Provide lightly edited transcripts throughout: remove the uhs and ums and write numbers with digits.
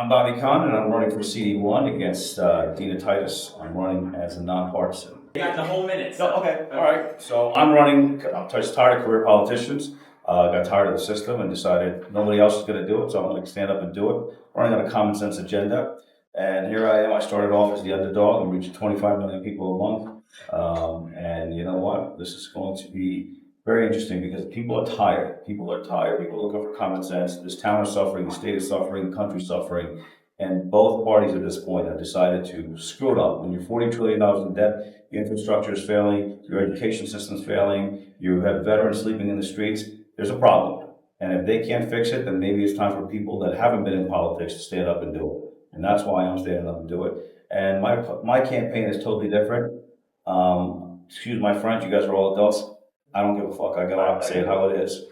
I'm Bobby Kahn, and I'm running for CD1 against Dina Titus. I'm running as a nonpartisan. You got the whole minute. So, okay, all right. So I'm running. I'm just tired of career politicians. Got tired of the system and decided nobody else is going to do it, so I'm going to stand up and do it. Running on a common sense agenda, and here I am. I started off as the underdog and reached 25 million people a month. And you know what? This is going to be very interesting because people are tired. People are tired. People are looking for common sense. This town is suffering, the state is suffering, the country's suffering. And both parties at this point have decided to screw it up. When you're $40 trillion in debt, your infrastructure is failing, your education system's failing, you have veterans sleeping in the streets, there's a problem. And if they can't fix it, then maybe it's time for people that haven't been in politics to stand up and do it. And that's why I'm standing up and do it. And my campaign is totally different. Excuse my French, you guys are all adults. I don't give a fuck. I got out and say it how it is.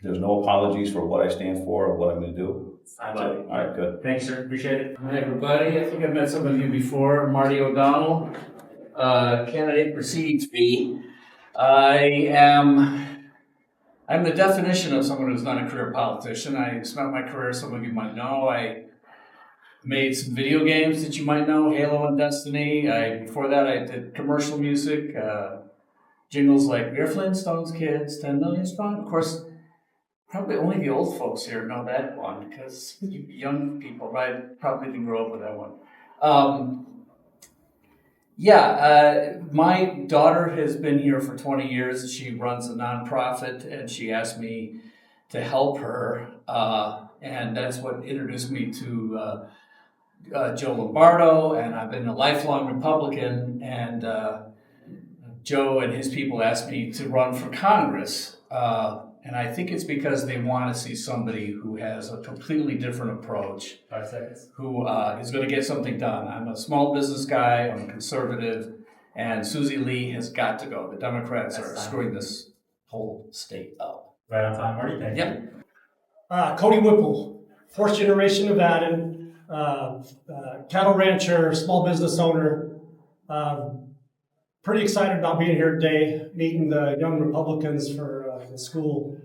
There's no apologies for what I stand for or what I'm going to do. I love it. All right, good. Thanks, sir. Appreciate it. Hi, everybody. I think I've met some of you before. Marty O'Donnell, candidate for CD3. I'm the definition of someone who's not a career politician. I spent my career, some of you might know, I made some video games that you might know, Halo and Destiny. Before that, I did commercial music, jingles like We're Flintstones Kids, 10 Million Strong. Of course, probably only the old folks here know that one, because you young people, right, probably didn't grow up with that one. My daughter has been here for 20 years. She runs a nonprofit, and she asked me to help her, and that's what introduced me to Joe Lombardo, and I've been a lifelong Republican, and Joe and his people asked me to run for Congress. And I think it's because they want to see somebody who has a completely different approach. 5 seconds. Who is going to get something done. I'm a small business guy, I'm a conservative, and Susie Lee has got to go. The Democrats are screwing this whole state up. Right on time, Marty. Thank you. Yep. Cody Whipple, fourth generation Nevadan, cattle rancher, small business owner. Pretty excited about being here today, meeting the young Republicans for the school.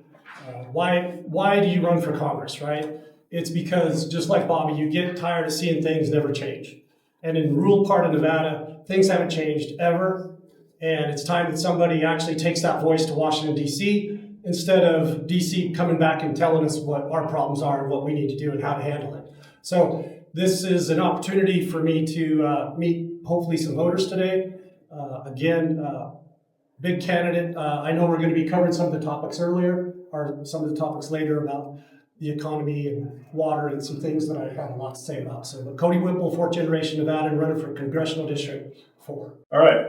Why do you run for Congress, right? It's because, just like Bobby, you get tired of seeing things never change. And in the rural part of Nevada, things haven't changed ever. And it's time that somebody actually takes that voice to Washington, D.C., instead of D.C. coming back and telling us what our problems are and what we need to do and how to handle it. So this is an opportunity for me to meet, hopefully, some voters today. Big candidate. I know we're going to be covering some of the topics earlier, or some of the topics later about the economy and water and some things that I have a lot to say about. So, but Cody Whipple, fourth generation Nevada, running for Congressional District 4. All right.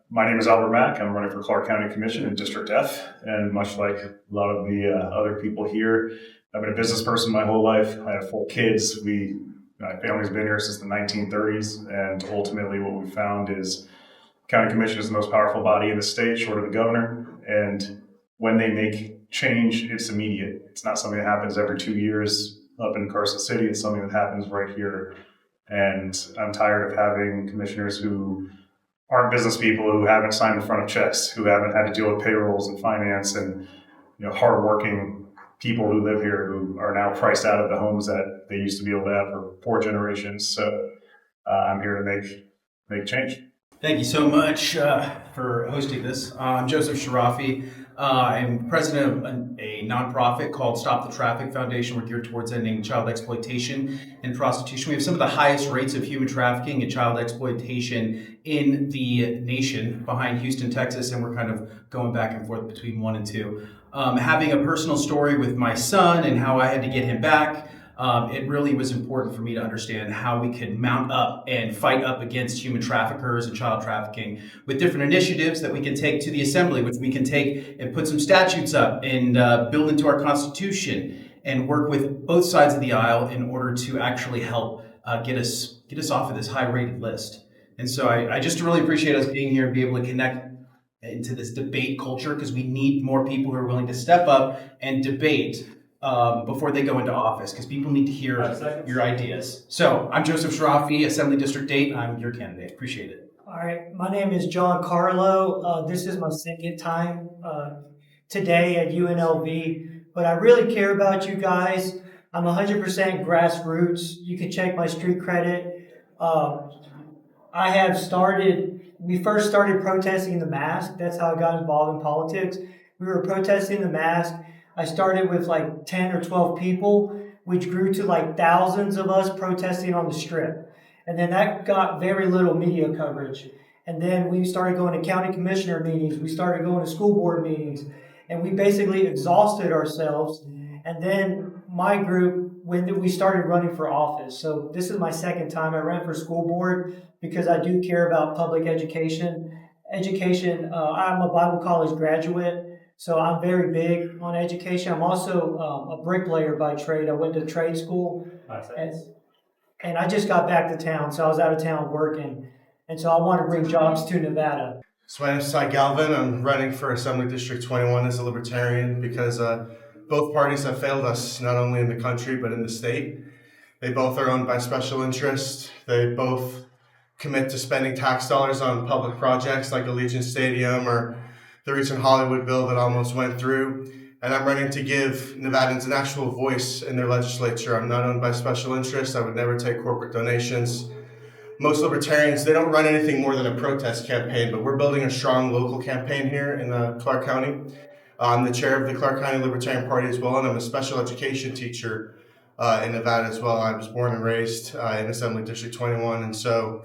My name is Albert Mack. I'm running for Clark County Commission in District F. And much like a lot of the other people here, I've been a business person my whole life. I have 4 kids. My family's been here since the 1930s. And ultimately what we found is County Commission is the most powerful body in the state, short of the governor. And when they make change, it's immediate. It's not something that happens every 2 years up in Carson City. It's something that happens right here. And I'm tired of having commissioners who aren't business people, who haven't signed the front of checks, who haven't had to deal with payrolls and finance, and hardworking people who live here who are now priced out of the homes that they used to be able to have for 4 generations. So I'm here to make change. Thank you so much for hosting this. I'm Joseph Sharafi. I'm president of a nonprofit called Stop the Traffic Foundation. We're geared towards ending child exploitation and prostitution. We have some of the highest rates of human trafficking and child exploitation in the nation, behind Houston, Texas, and we're kind of going back and forth between 1 and 2. Having a personal story with my son and how I had to get him back, it really was important for me to understand how we could mount up and fight up against human traffickers and child trafficking with different initiatives that we can take to the assembly, which we can take and put some statutes up and build into our Constitution and work with both sides of the aisle in order to actually help get us off of this high-rated list. And so I just really appreciate us being here and be able to connect into this debate culture, because we need more people who are willing to step up and debate before they go into office, because people need to hear your ideas. So I'm Joseph Sharafi, Assembly District 8. I'm your candidate. Appreciate it. All right. My name is John Carlo. This is my second time today at UNLV, but I really care about you guys. I'm 100% grassroots. You can check my street credit. We first started protesting the mask. That's how I got involved in politics. We were protesting the mask. I started with like 10 or 12 people, which grew to like thousands of us protesting on the strip. And then that got very little media coverage. And then we started going to county commissioner meetings. We started going to school board meetings. And we basically exhausted ourselves. And then my group, when we started running for office. So this is my second time I ran for school board because I do care about public education. I'm a Bible college graduate, so I'm very big on education. I'm also a bricklayer by trade. I went to trade school. And I just got back to town, so I was out of town working. And so I want to bring jobs to Nevada. So my name is Ty Galvin. I'm running for Assembly District 21 as a Libertarian because both parties have failed us, not only in the country, but in the state. They both are owned by special interests. They both commit to spending tax dollars on public projects like Allegiant Stadium or the recent Hollywood bill that almost went through. And I'm running to give Nevadans an actual voice in their legislature. I'm not owned by special interests. I would never take corporate donations. Most libertarians, they don't run anything more than a protest campaign, but we're building a strong local campaign here in Clark County. I'm the chair of the Clark County Libertarian Party as well, and I'm a special education teacher in Nevada as well. I was born and raised in Assembly District 21, and so,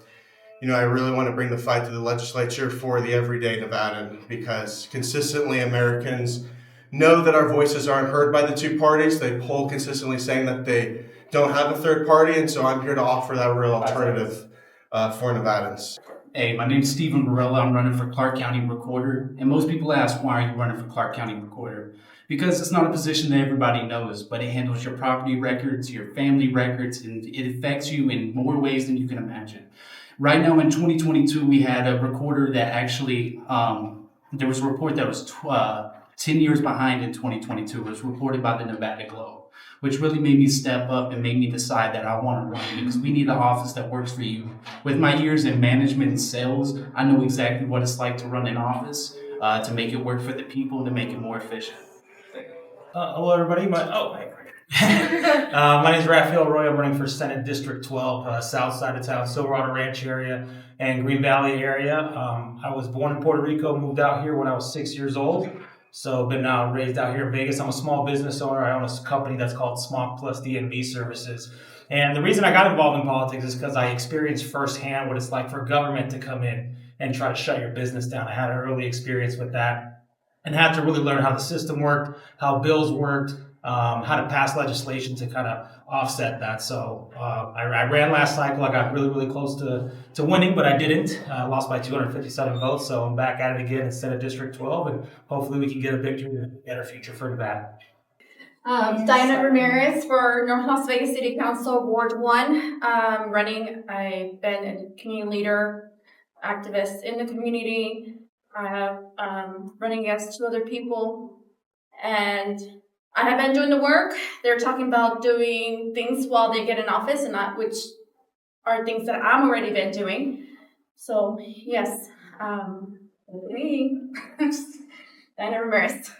I really want to bring the fight to the legislature for the everyday Nevadan, because consistently Americans know that our voices aren't heard by the two parties. They poll consistently saying that they don't have a third party, and so I'm here to offer that real alternative for Nevadans. Hey, my name's Stephen Barella. I'm running for Clark County Recorder. And most people ask, why are you running for Clark County Recorder? Because it's not a position that everybody knows, but it handles your property records, your family records, and it affects you in more ways than you can imagine. Right now in 2022, we had a recorder that actually, there was a report that was 10 years behind in 2022. It was reported by the Nevada Globe, which really made me step up and made me decide that I want to run, because we need an office that works for you. With my years in management and sales, I know exactly what it's like to run an office, to make it work for the people, to make it more efficient. Hello, everybody. My name is Raphael Roy. I'm running for Senate District 12, south side of town, Silverado Ranch area and Green Valley area. I was born in Puerto Rico, moved out here when I was 6 years old. So been raised out here in Vegas. I'm a small business owner. I own a company that's called Smog Plus DNV Services. And the reason I got involved in politics is because I experienced firsthand what it's like for government to come in and try to shut your business down. I had an early experience with that and had to really learn how the system worked, how bills worked, how to pass legislation to kind of offset that. So I ran last cycle. I got really, really close to winning, but I didn't. I lost by 257 votes, so I'm back at it again instead of District 12, and hopefully we can get a victory and a better future for Nevada. Diana Ramirez for North Las Vegas City Council, Ward 1. Running, I've been a community leader, activist in the community. I have running against 2 other people, and I have been doing the work. They're talking about doing things while they get in office, and not which are things that I'm already been doing. So yes, me, Diana Ramirez.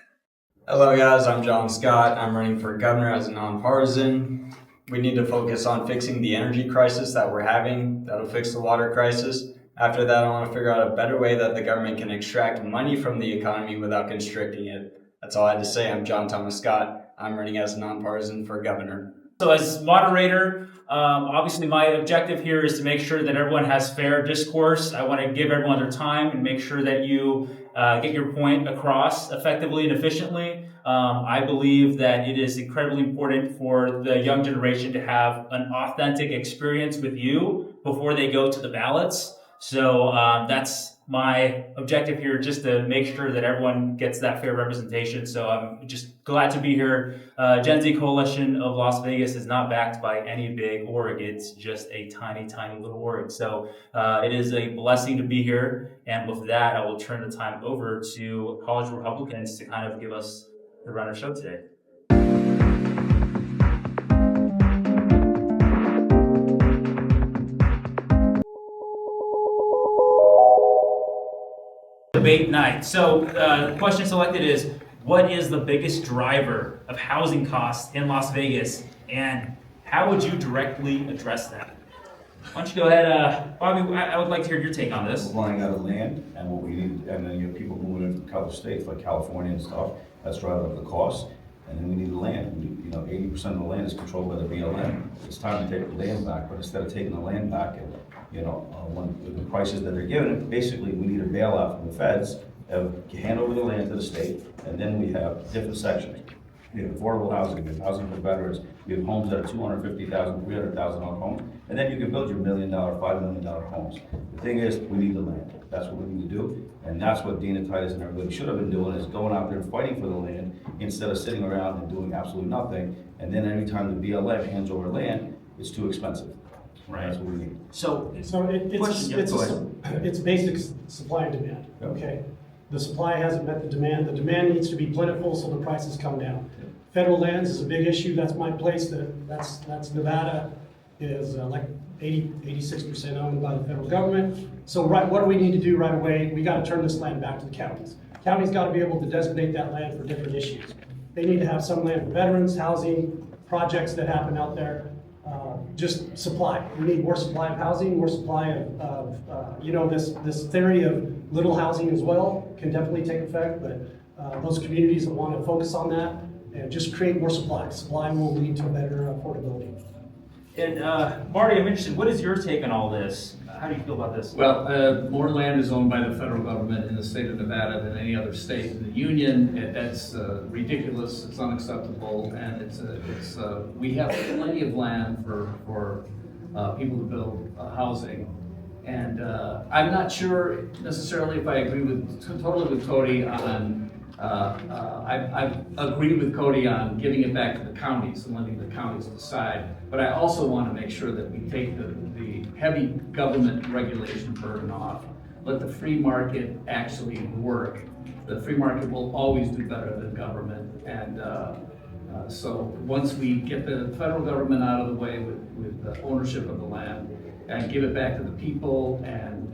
Hello guys, I'm John Scott. I'm running for governor as a nonpartisan. We need to focus on fixing the energy crisis that we're having. That'll fix the water crisis. After that, I want to figure out a better way that the government can extract money from the economy without constricting it. That's all I had to say. I'm John Thomas Scott. I'm running as a nonpartisan for governor. So as moderator, obviously my objective here is to make sure that everyone has fair discourse. I want to give everyone their time and make sure that you get your point across effectively and efficiently. I believe that it is incredibly important for the young generation to have an authentic experience with you before they go to the ballots. So that's my objective here, just to make sure that everyone gets that fair representation. So I'm just glad to be here. Gen Z Coalition of Las Vegas is not backed by any big org. It's just a tiny, tiny little org. So it is a blessing to be here. And with that, I will turn the time over to College Republicans to kind of give us the run of show today. Debate night. So the question selected is, what is the biggest driver of housing costs in Las Vegas And how would you directly address that? Why don't you go ahead, Bobby, I would like to hear your take on this. We're running out of land, and what we need, and then you have people moving in from other states like California and stuff. That's driving up the cost, and then we need the land. 80% of the land is controlled by the BLM. It's time to take the land back, but instead of taking the land back, and when the prices that they're giving it, basically we need a bailout from the feds, hand over the land to the state, and then we have different sections. We have affordable housing, we have housing for veterans, we have homes that are $250,000, $300,000 homes, and then you can build your $1 million, $5 million homes. The thing is, we need the land. That's what we need to do, and that's what Dean and Titus and everybody should have been doing, is going out there and fighting for the land instead of sitting around and doing absolutely nothing. And then every time the BLM hands over land, it's too expensive. Right. That's what we need. So It's basic supply and demand, okay? The supply hasn't met the demand. The demand needs to be plentiful so the prices come down. Federal lands is a big issue. That's my place. That's Nevada is like 86% owned by the federal government. So what do we need to do right away? We got to turn this land back to the counties. Counties got to be able to designate that land for different issues. They need to have some land for veterans, housing, projects that happen out there. Just supply. We need more supply of housing, more supply of this theory of little housing as well can definitely take effect, but those communities that want to focus on that and just create more supply. Supply will lead to better affordability. And Marty, I'm interested, what is your take on all this? How do you feel about this? Well, more land is owned by the federal government in the state of Nevada than any other state in the union. That's ridiculous. It's unacceptable, and we have plenty of land for people to build housing. And I'm not sure necessarily if I agree totally with Cody on. I agree with Cody on giving it back to the counties and letting the counties decide. But I also want to make sure that we take the heavy government regulation burden off. Let the free market actually work. The free market will always do better than government. And so once we get the federal government out of the way with the ownership of the land and give it back to the people and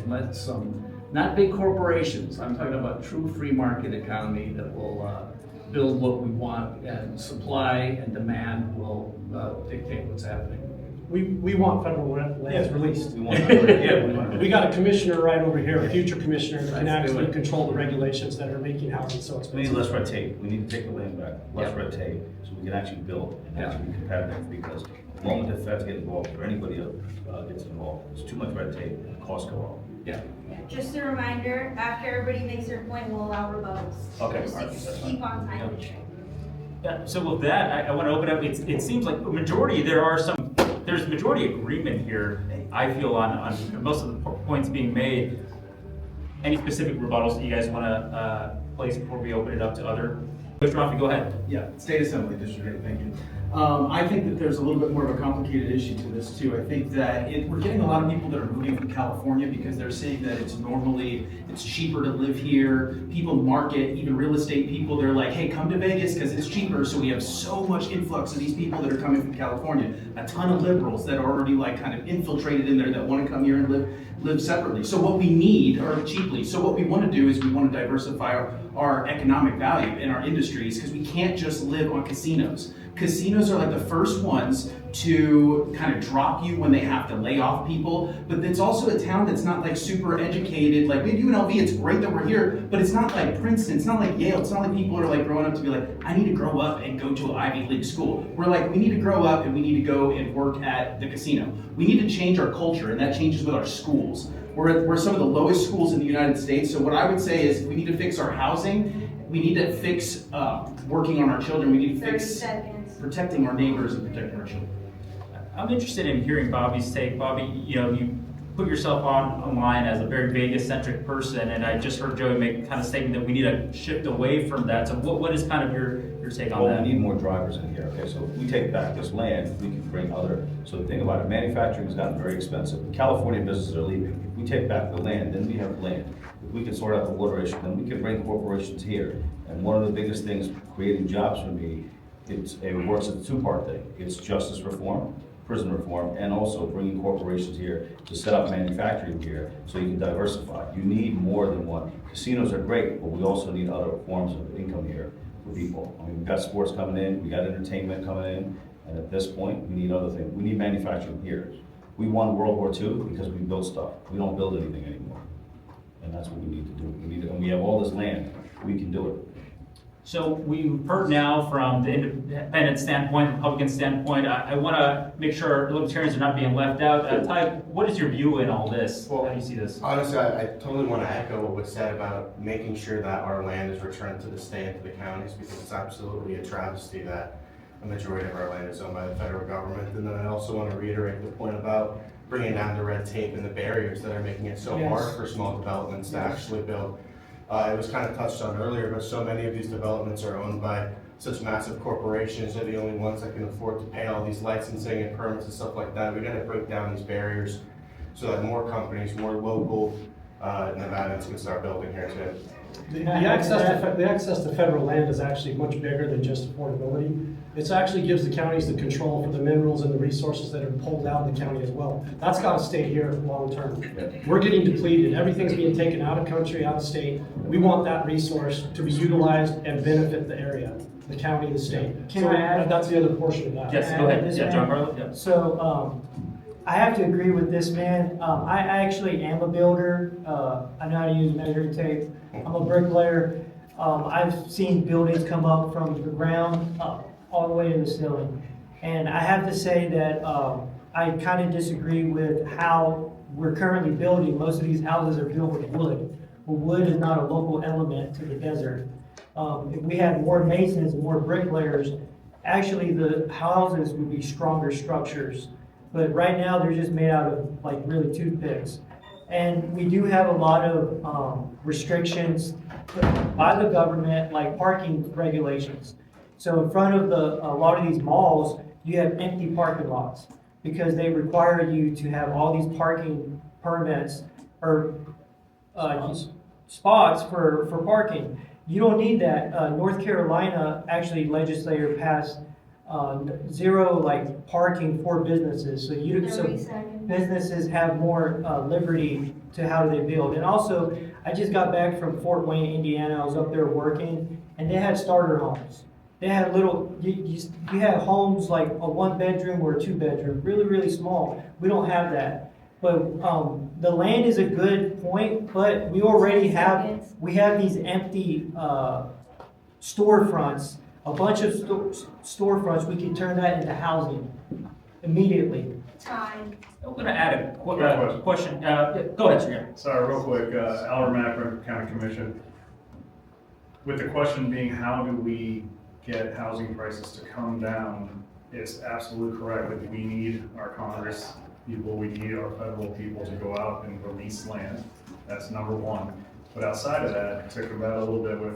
let some, not big corporations, I'm talking about true free market economy that will build what we want, and supply and demand will dictate what's happening. We want federal lands released. We got a commissioner right over here, a future commissioner that can actually control the regulations that are making housing so expensive. We need less red tape. We need to take the land back, less red tape, so we can actually build and actually be competitive, because the moment the feds get involved or anybody else gets involved, it's too much red tape and costs go up. Yeah. Just a reminder, after everybody makes their point, we'll allow rebuttals. Okay. Just to keep on time. Yeah, so with that, I want to open up, it seems like a majority, there's majority agreement here, I feel, on most of the points being made. Any specific rebuttals that you guys want to place before we open it up to other? Mr. Rafi, go ahead. Yeah, State Assembly District 8, thank you. I think that there's a little bit more of a complicated issue to this too. I think that we're getting a lot of people that are moving from California because they're saying that it's cheaper to live here. People market, even real estate people, they're like, hey, come to Vegas because it's cheaper. So we have so much influx of these people that are coming from California. A ton of liberals that are already like kind of infiltrated in there that want to come here and live separately. So what we need, or cheaply, so what we want to do is we want to diversify our economic value in our industries, because we can't just live on casinos. Casinos are like the first ones to kind of drop you when they have to lay off people, but it's also a town that's not like super educated. Like at UNLV, it's great that we're here, but it's not like Princeton, it's not like Yale, it's not like people are like growing up to be like, I need to grow up and go to an Ivy League school. We're like, we need to grow up and we need to go and work at the casino. We need to change our culture, and that changes with our schools. We're some of the lowest schools in the United States, so what I would say is we need to fix our housing, we need to fix working on our children, we need to fix protecting our neighbors and protecting our children. I'm interested in hearing Bobby's take. Bobby, you put yourself online as a very Vegas-centric person, and I just heard Joey make kind of statement that we need to shift away from that. So what is kind of your take on that? We need more drivers in here. Okay, so if we take back this land, we can bring other. So the thing about it, manufacturing has gotten very expensive. California businesses are leaving. If we take back the land, then we have land. If we can sort out the water issue, then we can bring corporations here. And one of the biggest things creating jobs for me, it works as a two-part thing. It's justice reform, prison reform, and also bringing corporations here to set up manufacturing here so you can diversify. You need more than one. Casinos are great, but we also need other forms of income here for people. I mean, we've got sports coming in, we got entertainment coming in, And at this point, we need other things. We need manufacturing here. We won World War II because we built stuff. We don't build anything anymore. And that's what we need to do. And we have all this land. We can do it. So we've heard now from the independent standpoint, Republican standpoint. I want to make sure libertarians are not being left out. Ty, what is your view in all this? How do you see this? Honestly, I totally want to echo what was said about making sure that our land is returned to the state and to the counties, because it's absolutely a travesty that a majority of our land is owned by the federal government. And then I also want to reiterate the point about bringing down the red tape and the barriers that are making it so hard for small developments to actually build. It was kind of touched on earlier, but so many of these developments are owned by such massive corporations. They're the only ones that can afford to pay all these licensing and permits and stuff like that. We got to break down these barriers so that more companies, more local Nevadans can start building here too. The access to federal land is actually much bigger than just affordability. It actually gives the counties the control for the minerals and the resources that are pulled out of the county as well. That's got to stay here long term. We're getting depleted. Everything's being taken out of country, out of state. We want that resource to be utilized and benefit the area, the county, the state. Can I add? That's the other portion of that. Yes, go ahead. Yeah, John Barlow. Yeah. So I have to agree with this man. I actually am a builder. I know how to use measuring tape. I'm a bricklayer. I've seen buildings come up from the ground up all the way to the ceiling. And I have to say that I kind of disagree with how we're currently building. Most of these houses are built with wood. Well, wood is not a local element to the desert. If we had more masons and more bricklayers, actually the houses would be stronger structures. But right now they're just made out of like really toothpicks. And we do have a lot of restrictions by the government, like parking regulations. So in front of a lot of these malls, you have empty parking lots because they require you to have all these parking permits or spots for parking. You don't need that. North Carolina actually legislature passed zero like parking for businesses. So businesses have more liberty to how do they build. And also, I just got back from Fort Wayne, Indiana. I was up there working, and they had starter homes. They had little, you had homes like a 1-bedroom or a 2-bedroom, really, really small. We don't have that. But the land is a good point, but we already have, these empty storefronts, a bunch of storefronts. We can turn that into housing immediately. Time. I'm going to add a question. Go ahead, sir. Sorry, real quick, Albert Mack, Renfrew County Commission. With the question being, how do we get housing prices to come down? It's absolutely correct that we need our Congress people, we need our federal people to go out and release land. That's number one. But outside of that, to combat a little bit with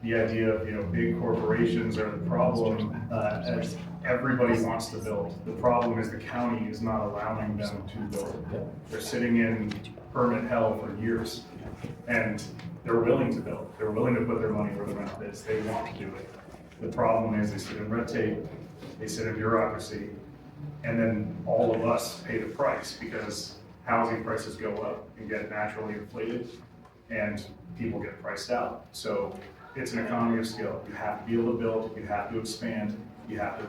the idea of, big corporations are the problem, as everybody wants to build. The problem is the county is not allowing them to build. They're sitting in permit hell for years, and they're willing to build. They're willing to put their money where their mouth is. They want to do it. The problem is they sit in red tape, they sit in bureaucracy, and then all of us pay the price because housing prices go up and get naturally inflated, and people get priced out. So it's an economy of scale. You have to be able to build, you have to expand, you have to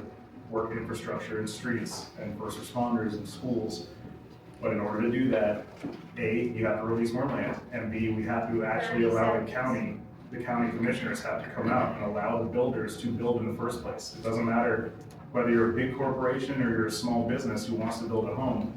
work infrastructure and streets and first responders and schools. But in order to do that, A, you have to release more land, and B, we have to actually allow the county commissioners have to come out and allow the builders to build in the first place. It doesn't matter whether you're a big corporation or you're a small business who wants to build a home,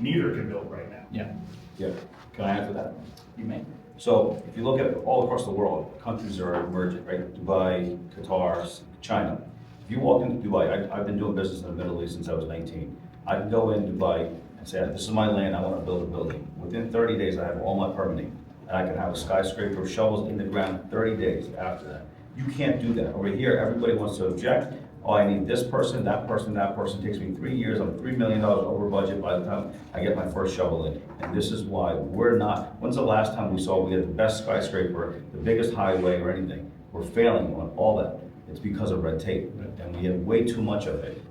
neither can build right now. Yeah. Can I answer that? You may. So if you look at all across the world, countries are emerging, right? Dubai, Qatar, China. If you walk into Dubai, I've been doing business in the Middle East since I was 19. I can go in Dubai and say, this is my land, I want to build a building. Within 30 days, I have all my permitting. And I can have a skyscraper, shovels in the ground 30 days after that. You can't do that. Over here, everybody wants to object. Oh, I need this person, that person, that person. It takes me 3 years. I'm $3 million over budget by the time I get my first shovel in. And this is why we're not. When's the last time we had the best skyscraper, the biggest highway or anything? We're failing on all that. It's because of red tape. And we have way too much of it.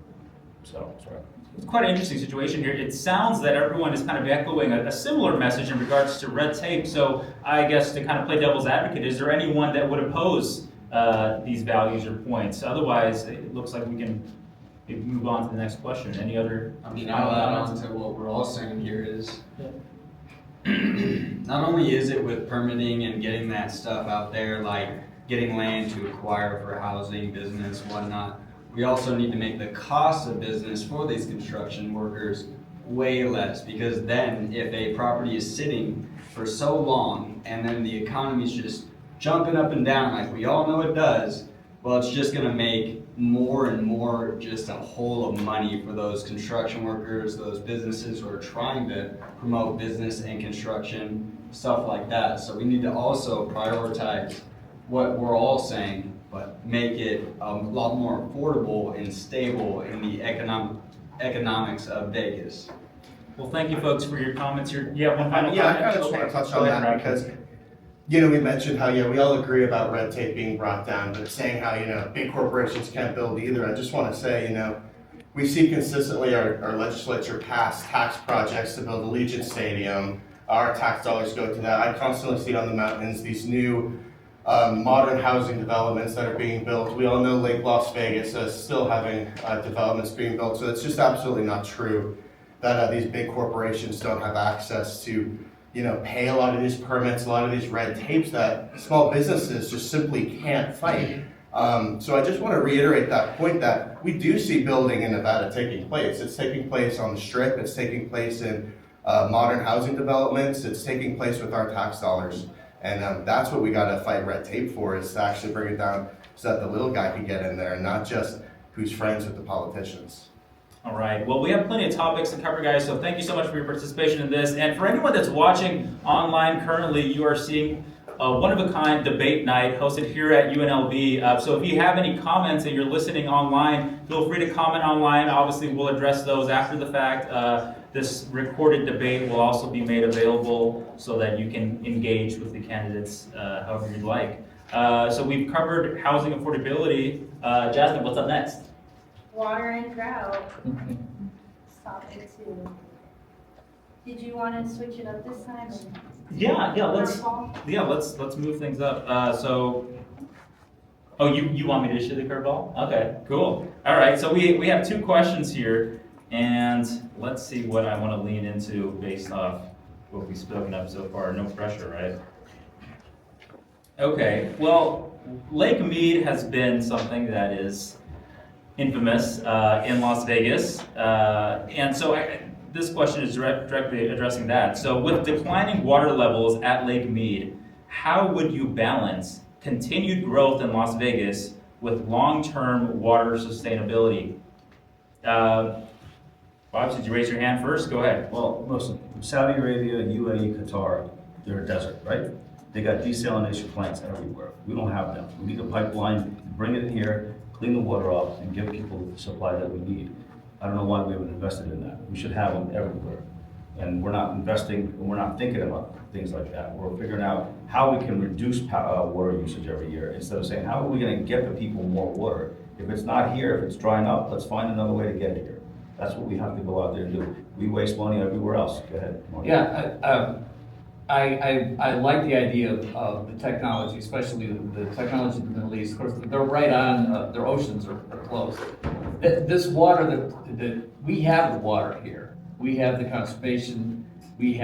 So, sorry. It's quite an interesting situation here. It sounds that everyone is kind of echoing a similar message in regards to red tape. So I guess to kind of play devil's advocate, is there anyone that would oppose these values or points? Otherwise, it looks like we can maybe move on to the next question. Any other? I mean, I'll add on to what we're all saying here is, not only is it with permitting and getting that stuff out there, like getting land to acquire for housing, business, whatnot, we also need to make the cost of business for these construction workers way less, because then if a property is sitting for so long and then the economy's just jumping up and down like we all know it does, well, it's just gonna make more and more just a hole of money for those construction workers, those businesses who are trying to promote business and construction, stuff like that. So we need to also prioritize what we're all saying, but make it a lot more affordable and stable in the economics of Vegas. Well, thank you folks for your comments. Yeah, one final Yeah, I comment? kind of just want to touch Go on ahead, that Rob. because, we mentioned how, we all agree about red tape being brought down, but saying how, big corporations can't build either. I just want to say, we see consistently our legislature pass tax projects to build Allegiant Stadium. Our tax dollars go to that. I constantly see on the mountains these new modern housing developments that are being built. We all know Lake Las Vegas is still having developments being built, so it's just absolutely not true that these big corporations don't have access to, pay a lot of these permits, a lot of these red tapes that small businesses just simply can't fight. So I just want to reiterate that point that we do see building in Nevada taking place. It's taking place on the Strip. It's taking place in modern housing developments. It's taking place with our tax dollars. And that's what we got to fight red tape for, is to actually bring it down so that the little guy can get in there and not just who's friends with the politicians. All right. Well, we have plenty of topics to cover, guys, so thank you so much for your participation in this. And for anyone that's watching online currently, you are seeing a one-of-a-kind debate night hosted here at UNLV. So if you have any comments and you're listening online, feel free to comment online. Obviously, we'll address those after the fact. This recorded debate will also be made available so that you can engage with the candidates however you'd like. So we've covered housing affordability. Jasmine, what's up next? Water and drought. Stop it too. Did you want to switch it up this time? Let's move things up. You want me to issue the curveball? Okay, cool. All right, so we have two questions here, and let's see what I want to lean into based off what we've spoken of so far. No pressure, right? Okay, well, Lake Mead has been something that is infamous in Las Vegas, and so this question is directly addressing that. So with declining water levels at Lake Mead, how would you balance continued growth in Las Vegas with long-term water sustainability? Bob, did you raise your hand first? Go ahead. Well, listen, Saudi Arabia, UAE, Qatar, they're a desert, right? They got desalination plants everywhere. We don't have them. We need a pipeline, bring it in here, clean the water off, and give people the supply that we need. I don't know why we haven't invested in that. We should have them everywhere. And we're not investing, we're not thinking about things like that. We're figuring out how we can reduce water usage every year instead of saying, how are we going to get the people more water? If it's not here, if it's drying up, let's find another way to get it here. That's what we have to go out there and do. We waste money everywhere else. Go ahead, Marty. Yeah, I like the idea of the technology, especially the technology in the Middle East. Of course, they're right on, their oceans are close. This water that we have the water here. We have the conservation. We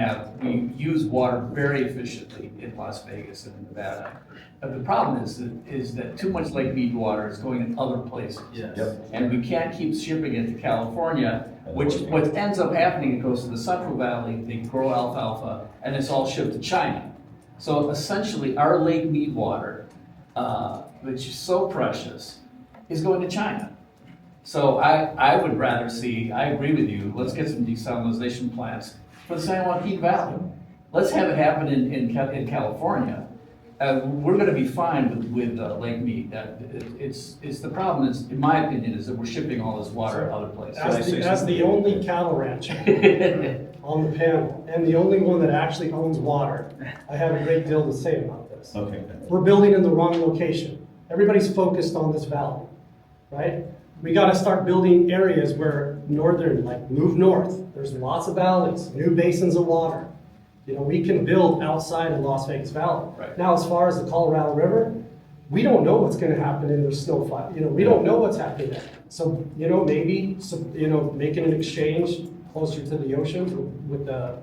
use water very efficiently in Las Vegas and in Nevada. But the problem is that too much Lake Mead water is going in other places. Yes. Yep. And we can't keep shipping it to California, which what ends up happening, it goes to the Central Valley, they grow alfalfa, and it's all shipped to China. So essentially, our Lake Mead water, which is so precious, is going to China. So I would rather see, I agree with you, let's get some desalination plants for the San Joaquin Valley. Let's have it happen in California. We're going to be fine with Lake Mead. It's the problem is, in my opinion, is that we're shipping all this water other places. As the only cattle rancher on the panel, and the only one that actually owns water, I have a great deal to say about this. Okay. We're building in the wrong location. Everybody's focused on this valley, right? We got to start building areas where move north. There's lots of valleys, new basins of water. We can build outside of Las Vegas Valley. Right. Now, as far as the Colorado River, we don't know what's gonna happen in the snowfall, we don't know what's happening there. So, maybe, making an exchange closer to the ocean with the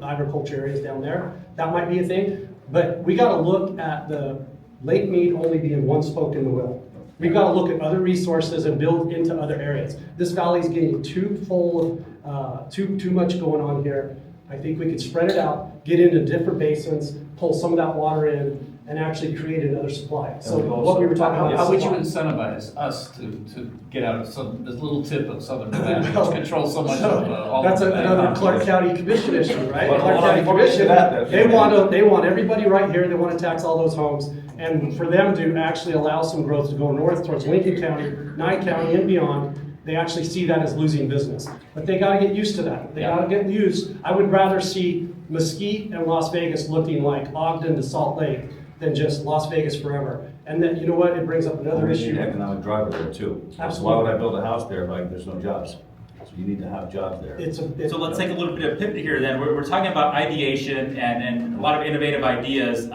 agriculture areas down there, that might be a thing. But we gotta look at the Lake Mead only being one spoke in the wheel. We've gotta look at other resources and build into other areas. This valley's getting too full of, too much going on here. I think we could spread it out, get into different basins, pull some of that water in, and actually create another supply. So what we were talking about. How would you incentivize us to get out of this little tip of southern Nevada, which controls so much of all That's of another Clark County Commission issue, right? Well, Clark County before we get to Commission, that, they want everybody right here, they want to tax all those homes. And for them to actually allow some growth to go north towards Lincoln County, Nye County and beyond, they actually see that as losing business. But they gotta get used to that. They gotta get used. I would rather see Mesquite and Las Vegas looking like Ogden to Salt Lake than just Las Vegas forever. And then, you know what, it brings up another We need issue. an economic driver there too. Absolutely. Why would I build a house there if there's no jobs? So you need to have jobs there. So let's take a little bit of pivot here then. We're talking about ideation and a lot of innovative ideas.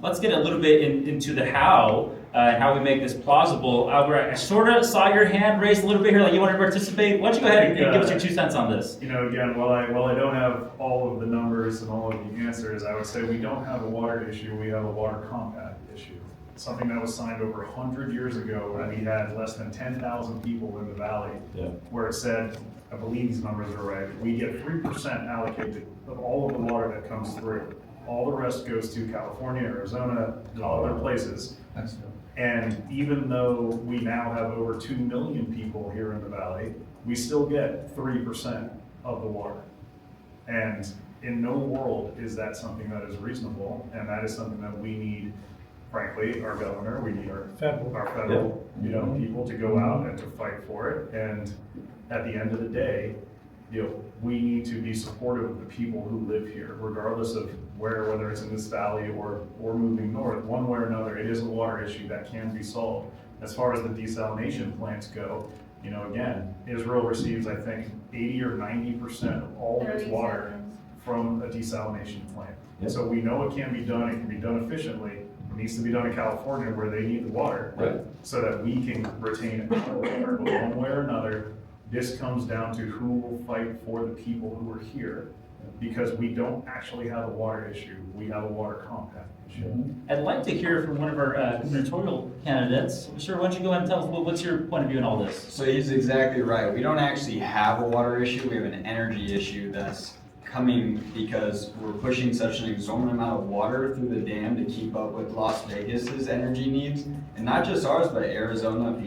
Let's get a little bit into the how and how we make this plausible. Albert, I sort of saw your hand raised a little bit here, like you want to participate. Why don't you go ahead and give us your 2 cents on this? Again, while I don't have all of the numbers and all of the answers, I would say we don't have a water issue, we have a water compact issue. Something that was signed over 100 years ago when we had less than 10,000 people in the valley, where it said, I believe these numbers are right, we get 3% allocated of all of the water that comes through. All the rest goes to California, Arizona, and other places. And even though we now have over 2 million people here in the valley, we still get 3% of the water. And in no world is that something that is reasonable, and that is something that we need, frankly, our governor, we need our federal people to go out and to fight for it. And at the end of the day, we need to be supportive of the people who live here, regardless of whether it's in this valley or moving north. One way or another, it is a water issue that can be solved. As far as the desalination plants go, again, Israel receives, I think, 80 or 90% of all of its water from a desalination plant. Yep. So we know it can be done, it can be done efficiently. It needs to be done in California where they need the water, so that we can retain it. But one way or another, this comes down to who will fight for the people who are here, because we don't actually have a water issue, we have a water compact issue. I'd like to hear from one of our gubernatorial candidates. Sir, why don't you go ahead and tell us what's your point of view in all this? So he's exactly right. We don't actually have a water issue, we have an energy issue that's coming because we're pushing such an exorbitant amount of water through the dam to keep up with Las Vegas's energy needs. And not just ours, but Arizona's,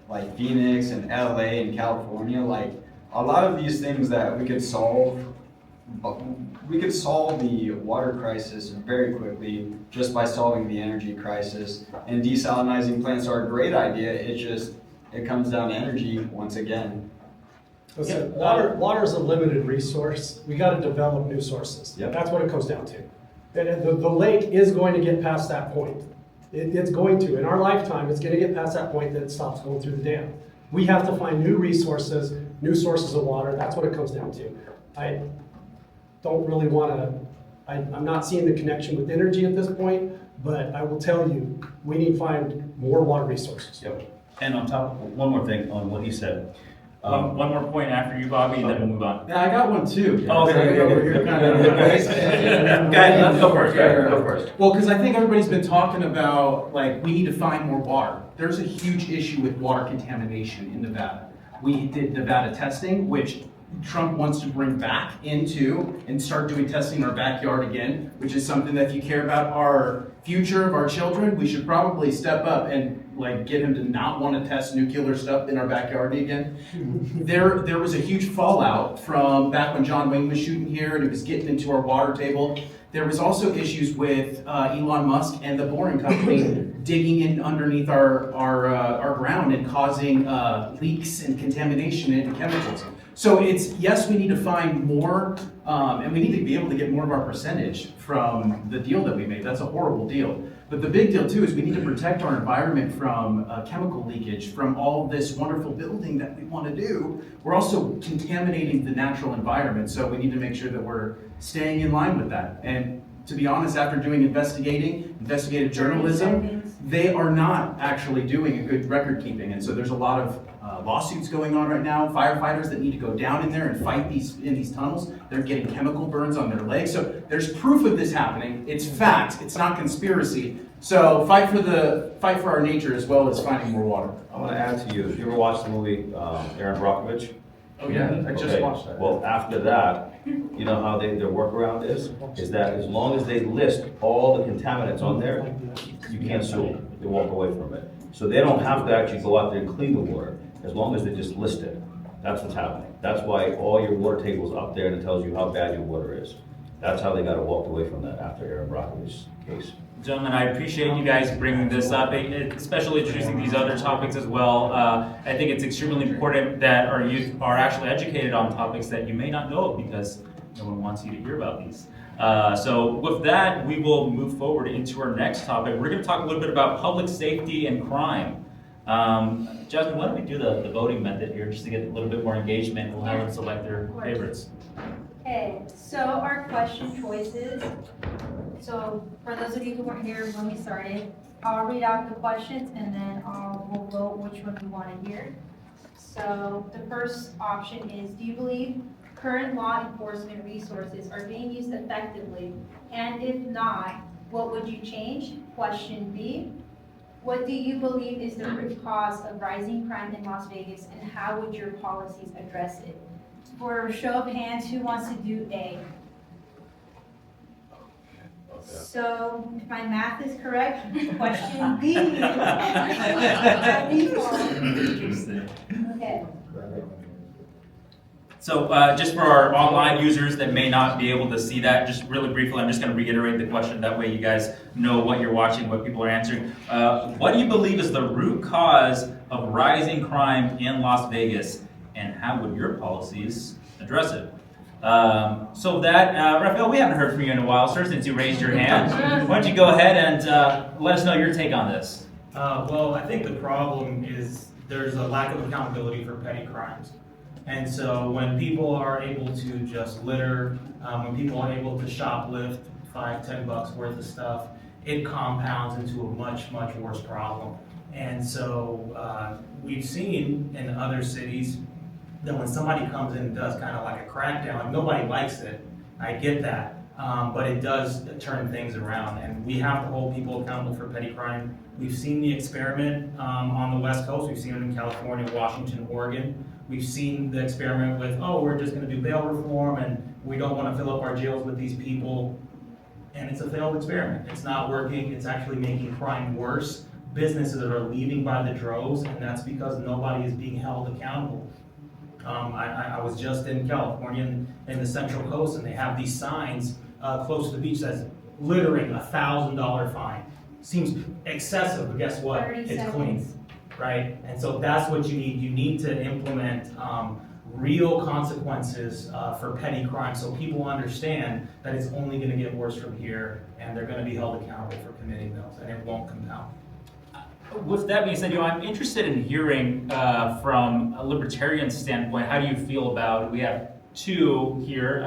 like Phoenix and LA and California, like a lot of these things that we could solve, the water crisis very quickly just by solving the energy crisis. And desalinizing plants are a great idea, it comes down to energy once again. Listen, water is a limited resource. We got to develop new sources. That's what it comes down to. And the lake is going to get past that point. It's going to. In our lifetime, it's going to get past that point that it stops going through the dam. We have to find new resources, new sources of water. That's what it comes down to. I don't really want to, I'm not seeing the connection with energy at this point, but I will tell you, we need to find more water resources. And on top of one more thing on what he said. One more point after you, Bobby, then we'll move on. Yeah, I got one too. Oh, okay. Go ahead, go first. Well, because I think everybody's been talking about, like, we need to find more water. There's a huge issue with water contamination in Nevada. We did Nevada testing, which Trump wants to bring back into and start doing testing in our backyard again, which is something that if you care about our future of our children, we should probably step up and get him to not want to test nuclear stuff in our backyard again. There was a huge fallout from back when John Wayne was shooting here and it was getting into our water table. There was also issues with Elon Musk and the boring company digging in underneath our ground and causing leaks and contamination into chemicals. So yes, we need to find more, and we need to be able to get more of our percentage from the deal that we made. That's a horrible deal. But the big deal too is we need to protect our environment from chemical leakage, from all this wonderful building that we want to do. We're also contaminating the natural environment, so we need to make sure that we're staying in line with that. And to be honest, after doing investigative journalism, they are not actually doing a good record keeping. And so there's a lot of lawsuits going on right now. Firefighters that need to go down in there and fight in these tunnels, they're getting chemical burns on their legs. So there's proof of this happening. It's fact. It's not conspiracy. So fight for our nature as well as finding more water. I want to add to you. You ever watched the movie Aaron Brockovich? Oh yeah, I just watched that. Well, after that, you know how their workaround is that as long as they list all the contaminants on there, you can't sue them. They walk away from it. So they don't have to actually go out there and clean the water, as long as they just list it. That's what's happening. That's why all your water table's up there and it tells you how bad your water is. That's how they got to walk away from that after Aaron Brockovich's case. Gentlemen, I appreciate you guys bringing this up, especially introducing these other topics as well. I think it's extremely important that our youth are actually educated on topics that you may not know because no one wants you to hear about these. So with that, we will move forward into our next topic. We're going to talk a little bit about public safety and crime. Jasmine, why don't we do the voting method here just to get a little bit more engagement and we'll have them select their favorites. Okay, so our question choices. So for those of you who weren't here when we started, I'll read out the questions and then we'll vote which one we want to hear. So the first option is, do you believe current law enforcement resources are being used effectively? And if not, what would you change? Question B, what do you believe is the root cause of rising crime in Las Vegas and how would your policies address it? For a show of hands, who wants to do A? So, if my math is correct, question B. Okay. So just for our online users that may not be able to see that, just really briefly, I'm just going to reiterate the question. That way you guys know what you're watching, what people are answering. What do you believe is the root cause of rising crime in Las Vegas, and how would your policies address it? So that, Raphael, we haven't heard from you in a while, sir, since you raised your hand. Why don't you go ahead and let us know your take on this? Well, I think the problem is there's a lack of accountability for petty crimes. And so when people are able to just litter, when people are able to shoplift $5-10 worth of stuff, it compounds into a much, much worse problem. And so we've seen in other cities that when somebody comes in and does kind of like a crackdown, nobody likes it. I get that. But it does turn things around, and we have to hold people accountable for petty crime. We've seen the experiment on the West Coast. We've seen it in California, Washington, Oregon. We've seen the experiment with, oh, we're just going to do bail reform, and we don't want to fill up our jails with these people. And it's a failed experiment. It's not working. It's actually making crime worse. Businesses are leaving by the droves, and that's because nobody is being held accountable. I was just in California in the Central Coast, and they have these signs close to the beach that says littering $1,000 fine. Seems excessive, but guess what? It's clean, right? And so that's what you need. You need to implement real consequences for petty crime, so people understand that it's only going to get worse from here, and they're going to be held accountable for committing those, and it won't compound. With that being said, I'm interested in hearing from a libertarian standpoint, how do you feel about, we have two here,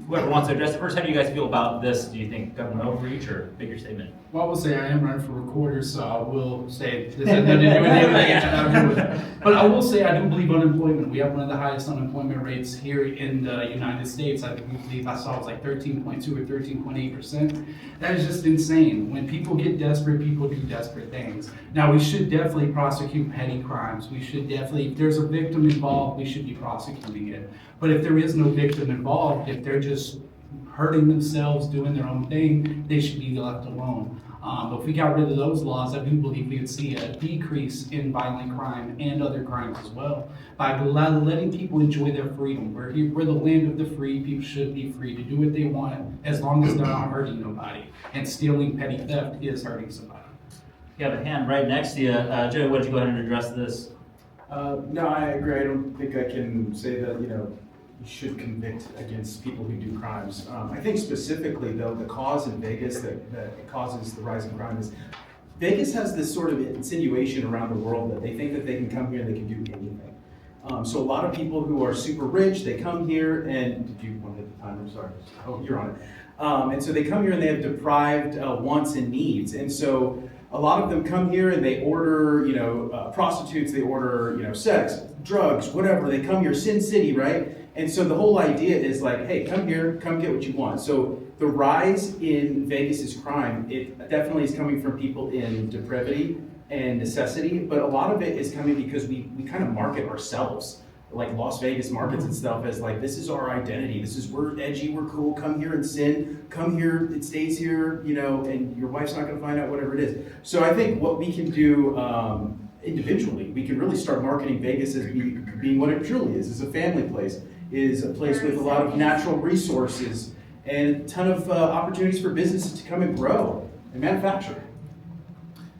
whoever wants to address it first, how do you guys feel about this? Do you think government overreach or bigger statement? Well, I will say I am running for recorder, so I will say this has nothing to do with anything. But I will say I do believe unemployment. We have one of the highest unemployment rates here in the United States. I believe I saw it was like 13.2 or 13.8%. That is just insane. When people get desperate, people do desperate things. Now, we should definitely prosecute petty crimes. We should definitely, if there's a victim involved, we should be prosecuting it. But if there is no victim involved, if they're just hurting themselves, doing their own thing, they should be left alone. But if we got rid of those laws, I do believe we would see a decrease in violent crime and other crimes as well. By letting people enjoy their freedom. We're the land of the free. People should be free to do what they want as long as they're not hurting nobody. And stealing petty theft is hurting somebody. You have a hand right next to you. Joey, why don't you go ahead and address this? No, I agree. I don't think I can say that, you should convict against people who do crimes. I think specifically, though, the cause in Vegas that causes the rise in crime is Vegas has this sort of insinuation around the world that they think that they can come here and they can do anything. So a lot of people who are super rich, they come here and, did you want to hit the timer? Sorry. Oh, you're on And so they come here and they have deprived wants and needs. And so a lot of them come here and they order, prostitutes, they order, sex, drugs, whatever. They come here, Sin City, right? And so the whole idea is like, hey, come here, come get what you want. So the rise in Vegas's crime, it definitely is coming from people in depravity and necessity, but a lot of it is coming because we kind of market ourselves, like Las Vegas markets and stuff, as like, this is our identity. This is, we're edgy, we're cool, come here and sin, come here, it stays here, and your wife's not gonna find out, whatever it is. So I think what we can do individually, we can really start marketing Vegas as being what it truly is a family place, is a place with a lot of natural resources and a ton of opportunities for businesses to come and grow and manufacture.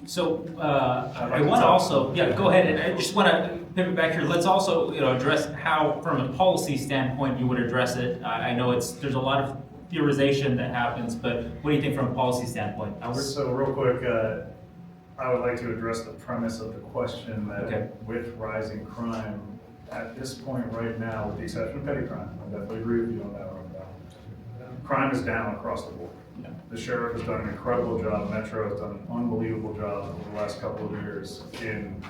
So I want to also, go ahead, and I just want to pivot back here. Let's also address how, from a policy standpoint, you would address it. I know there's a lot of theorization that happens, but what do you think from a policy standpoint, Albert? So real quick, I would like to address the premise of the question that with rising crime, at this point right now, with the exception of petty crime, I definitely agree with you on that one. Crime is down across the board. Yeah. The sheriff has done an incredible job. Metro has done an unbelievable job over the last couple of years in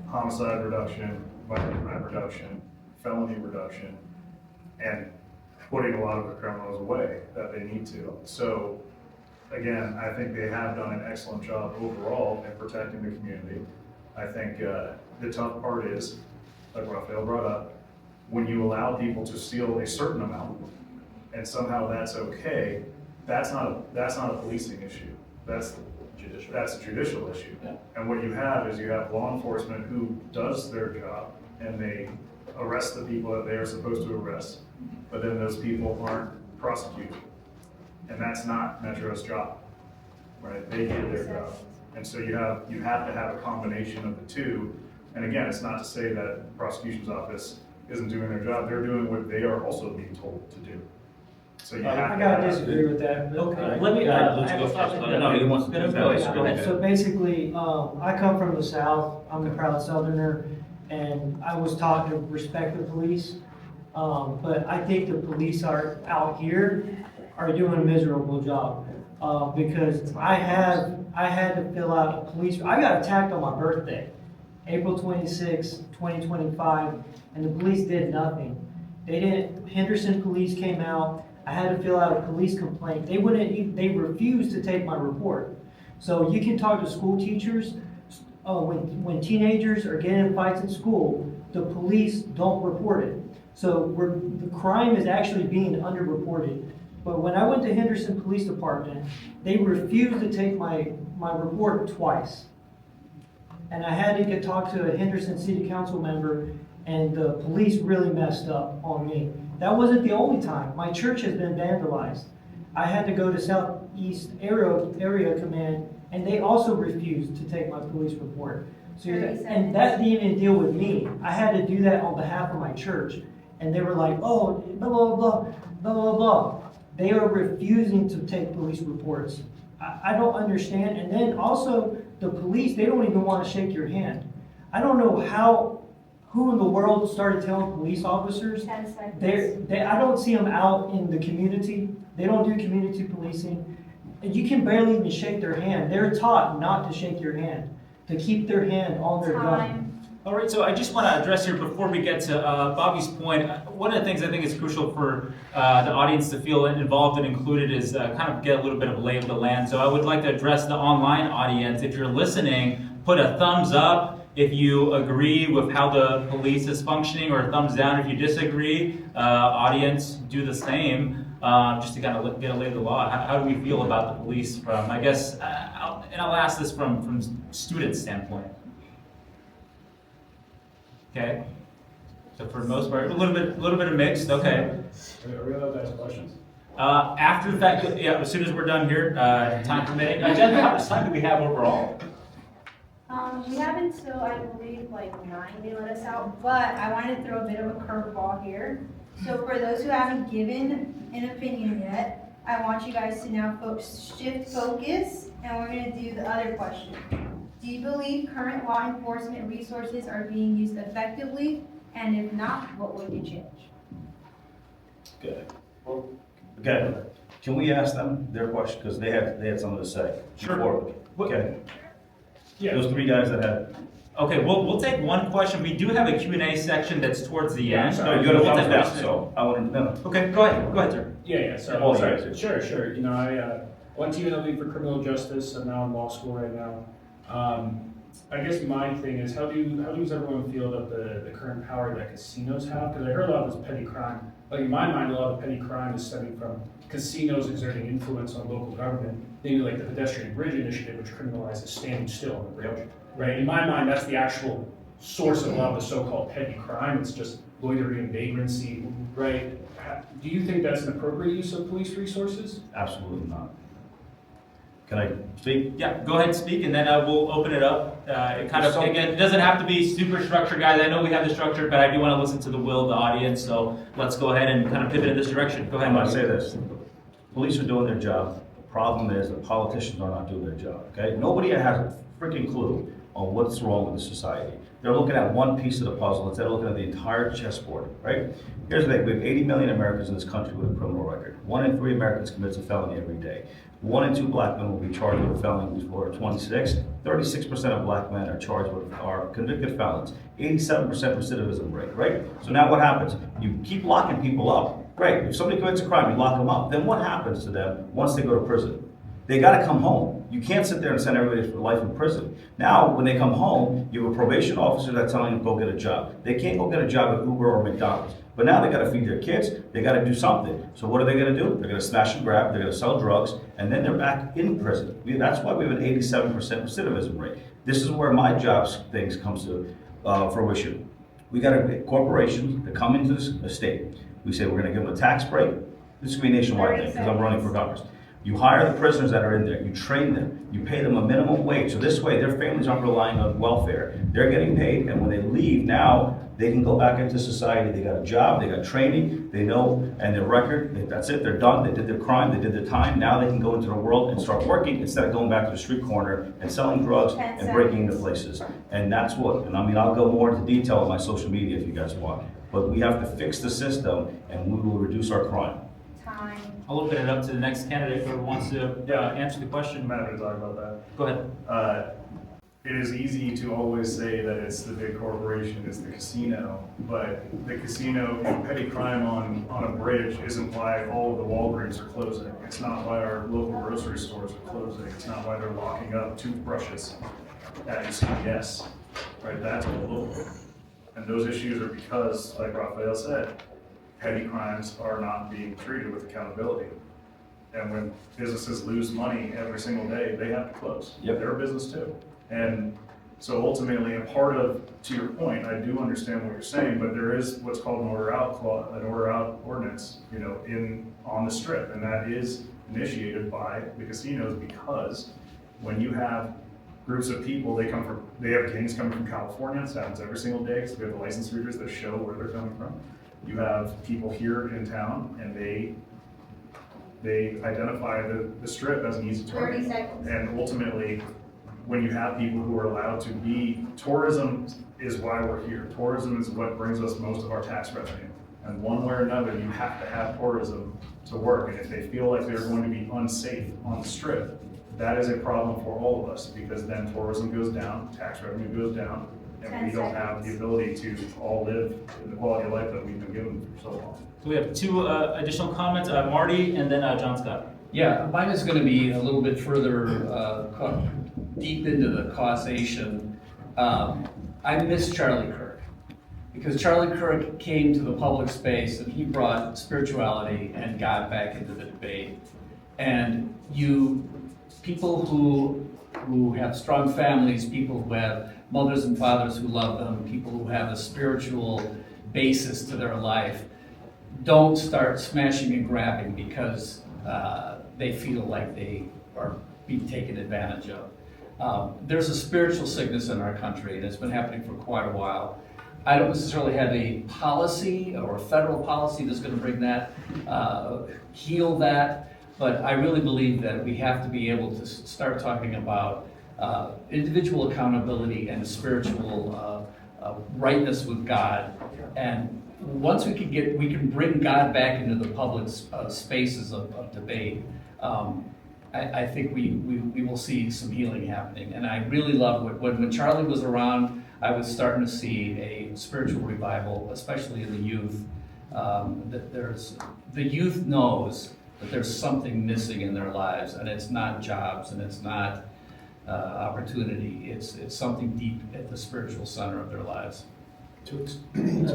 homicide reduction, violent crime reduction, felony reduction, and putting a lot of the criminals away that they need to. So again, I think they have done an excellent job overall in protecting the community. I think the tough part is, like Rafael brought up, when you allow people to steal a certain amount and somehow that's okay, that's not a policing issue. That's a judicial issue. Yeah. And what you have is you have law enforcement who does their job and they arrest the people that they are supposed to arrest, but then those people aren't prosecuted. And that's not Metro's job, right? They did their job. And so you have to have a combination of the two. And again, it's not to say that the prosecution's office isn't doing their job. They're doing what they are also being told to do. So you have I to gotta have disagree with that. Okay. Let me. No, he wants to do that. Go ahead. So basically, I come from the South. I'm a proud Southerner, and I was taught to respect the police. But I think the police out here are doing a miserable job because I had to fill out a police. I got attacked on my birthday, April 26, 2025, and the police did nothing. They didn't. Henderson police came out. I had to fill out a police complaint. They refused to take my report. So you can talk to school teachers. When teenagers are getting in fights in school, the police don't report it. So the crime is actually being underreported. But when I went to Henderson Police Department, they refused to take my report twice. And I had to talk to a Henderson City Council member, and the police really messed up on me. That wasn't the only time. My church has been vandalized. I had to go to Southeast Area Command, and they also refused to take my police report. So and that didn't even deal with me. I had to do that on behalf of my church. And they were like, oh, blah, blah, blah, blah, blah, blah. They are refusing to take police reports. I don't understand. And then also, the police, they don't even want to shake your hand. I don't know who in the world started telling police officers. I don't see them out in the community. They don't do community policing. You can barely even shake their hand. They're taught not to shake your hand, to keep their hand on their gun. All right, so I just want to address here before we get to Bobby's point. One of the things I think is crucial for the audience to feel involved and included is kind of get a little bit of a lay of the land. So I would like to address the online audience. If you're listening, put a thumbs up if you agree with how the police is functioning, or a thumbs down if you disagree. Audience, do the same, just to kind of get a lay of the law. How do we feel about the police from, I guess, and I'll ask this from student standpoint. Okay, so for the most part, a little bit of mixed. Okay. Are we allowed to ask questions? After the fact, yeah, as soon as we're done here, time permitting. Jen, how much time do we have overall? We have until, I believe, like 9 they let us out, but I wanted to throw a bit of a curveball here. So for those who haven't given an opinion yet, I want you guys to now shift focus, and we're going to do the other question. Do you believe current law enforcement resources are being used effectively? And if not, what would you change? Good. Well, again, Can we ask them their question, because they had something to say? Sure. Before. Okay. Yeah. Those three guys that had. Okay, we'll take one question. We do have a Q&A section that's towards the end. No, you gotta We'll thumbs take down, questions. so I want to know. Okay, go ahead, sir. Yeah, so, Oh, yeah. sure. You know, I went to UNLV for criminal justice. I'm now in law school right now. I guess my thing is, how does everyone feel about the current power that casinos have? Because I heard a lot of this petty crime. Like in my mind, a lot of petty crime is stemming from casinos exerting influence on local government. Maybe like the pedestrian bridge initiative, which criminalizes standing still on the bridge. Right? In my mind, that's the actual source of a lot of the so-called petty crime. It's just loitering and vagrancy, right? Do you think that's an appropriate use of police resources? Absolutely not. Can I speak? Yeah, go ahead and speak, and then we'll open it up. Again, it doesn't have to be super structured, guys. I know we have the structure, but I do want to listen to the will of the audience, so let's go ahead and kind of pivot in this direction. Go ahead, I'm gonna Mike. say this. Police are doing their job. The problem is the politicians are not doing their job, okay? Nobody has a freaking clue on what's wrong with the society. They're looking at one piece of the puzzle instead of looking at the entire chessboard, right? Here's the thing, we have 80 million Americans in this country with a criminal record. 1 in 3 Americans commits a felony every day. 1 in 2 black men will be charged with a felony before 26. 36% of black men are convicted felons. 87% recidivism rate, right? So now what happens? You keep locking people up. Great, if somebody commits a crime, you lock them up. Then what happens to them once they go to prison? They gotta come home. You can't sit there and send everybody for life in prison. Now, when they come home, you have a probation officer that's telling them to go get a job. They can't go get a job at Uber or McDonald's. But now they gotta feed their kids, they gotta do something. So what are they gonna do? They're gonna smash and grab, they're gonna sell drugs, and then they're back in prison. That's why we have an 87% recidivism rate. This is where my jobs things comes to fruition. We got corporations that come into the state. We say we're gonna give them a tax break. This could be a nationwide thing, because I'm running for Congress. You hire the prisoners that are in there, you train them, you pay them a minimum wage. So this way, their families aren't relying on welfare. They're getting paid, and when they leave, now they can go back into society. They got a job, they got training, they know, and their record, that's it, they're done. They did their crime, they did their time. Now they can go into the world and start working instead of going back to the street corner and selling drugs and breaking into places. And that's what, and I mean, I'll go more into detail on my social media if you guys want. But we have to fix the system, and we will reduce our crime. I'll open it up to the next candidate who wants to answer the question. I'm happy to talk about that. Go ahead. It is easy to always say that it's the big corporation, it's the casino, but the casino, petty crime on a bridge isn't why all of the Walgreens are closing. It's not why our local grocery stores are closing. It's not why they're locking up toothbrushes at CVS, right? That's all local. And those issues are because, like Raphael said, petty crimes are not being treated with accountability. And when businesses lose money every single day, they have to close. Yep. They're a business too. And so ultimately, a part of, to your point, I do understand what you're saying, but there is what's called an order out clause, an order out ordinance, on the strip. And that is initiated by the casinos, because when you have groups of people, they have gangs coming from California. This happens every single day, because we have the license readers that show where they're coming from. You have people here in town, and they identify the strip as an easy target. 30 seconds. And ultimately, when you have people who are allowed to be, tourism is why we're here. Tourism is what brings us most of our tax revenue. And one way or another, you have to have tourism to work. And if they feel like they're going to be unsafe on the strip, that is a problem for all of us, because then tourism goes down, tax revenue goes down, and we don't have the ability to all live in the quality of life that we've been given for so long. So we have two additional comments, Marty and then John Scott. Yeah, mine is going to be a little bit further deep into the causation. I miss Charlie Kirk, because Charlie Kirk came to the public space and he brought spirituality and God back into the debate. And people who have strong families, people who have mothers and fathers who love them, people who have a spiritual basis to their life, don't start smashing and grabbing because they feel like they are being taken advantage of. There's a spiritual sickness in our country, and it's been happening for quite a while. I don't necessarily have a policy or a federal policy that's going to bring that, heal that, but I really believe that we have to be able to start talking about individual accountability and spiritual rightness with God, and once we can bring God back into the public spaces of debate, I think we will see some healing happening. And I really love when Charlie was around, I was starting to see a spiritual revival, especially in the youth. The youth knows that there's something missing in their lives, and it's not jobs, and it's not opportunity. It's something deep at the spiritual center of their lives. To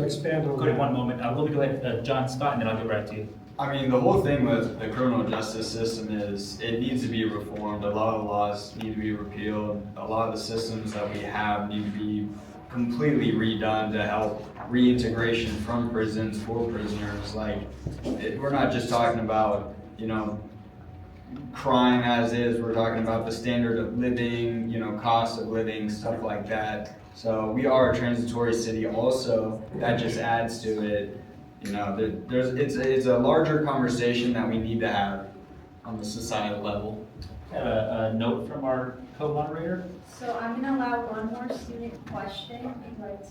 expand on Go to that. one moment. Let me go ahead, John Scott, and then I'll get right to you. I mean, the whole thing with the criminal justice system is it needs to be reformed. A lot of the laws need to be repealed. A lot of the systems that we have need to be completely redone to help reintegration from prisons for prisoners. Like, we're not just talking about, crime as is. We're talking about the standard of living, cost of living, stuff like that. So we are a transitory city also. That just adds to it. It's a larger conversation that we need to have on the societal level. A note from our co-moderator. So I'm gonna allow one more student question if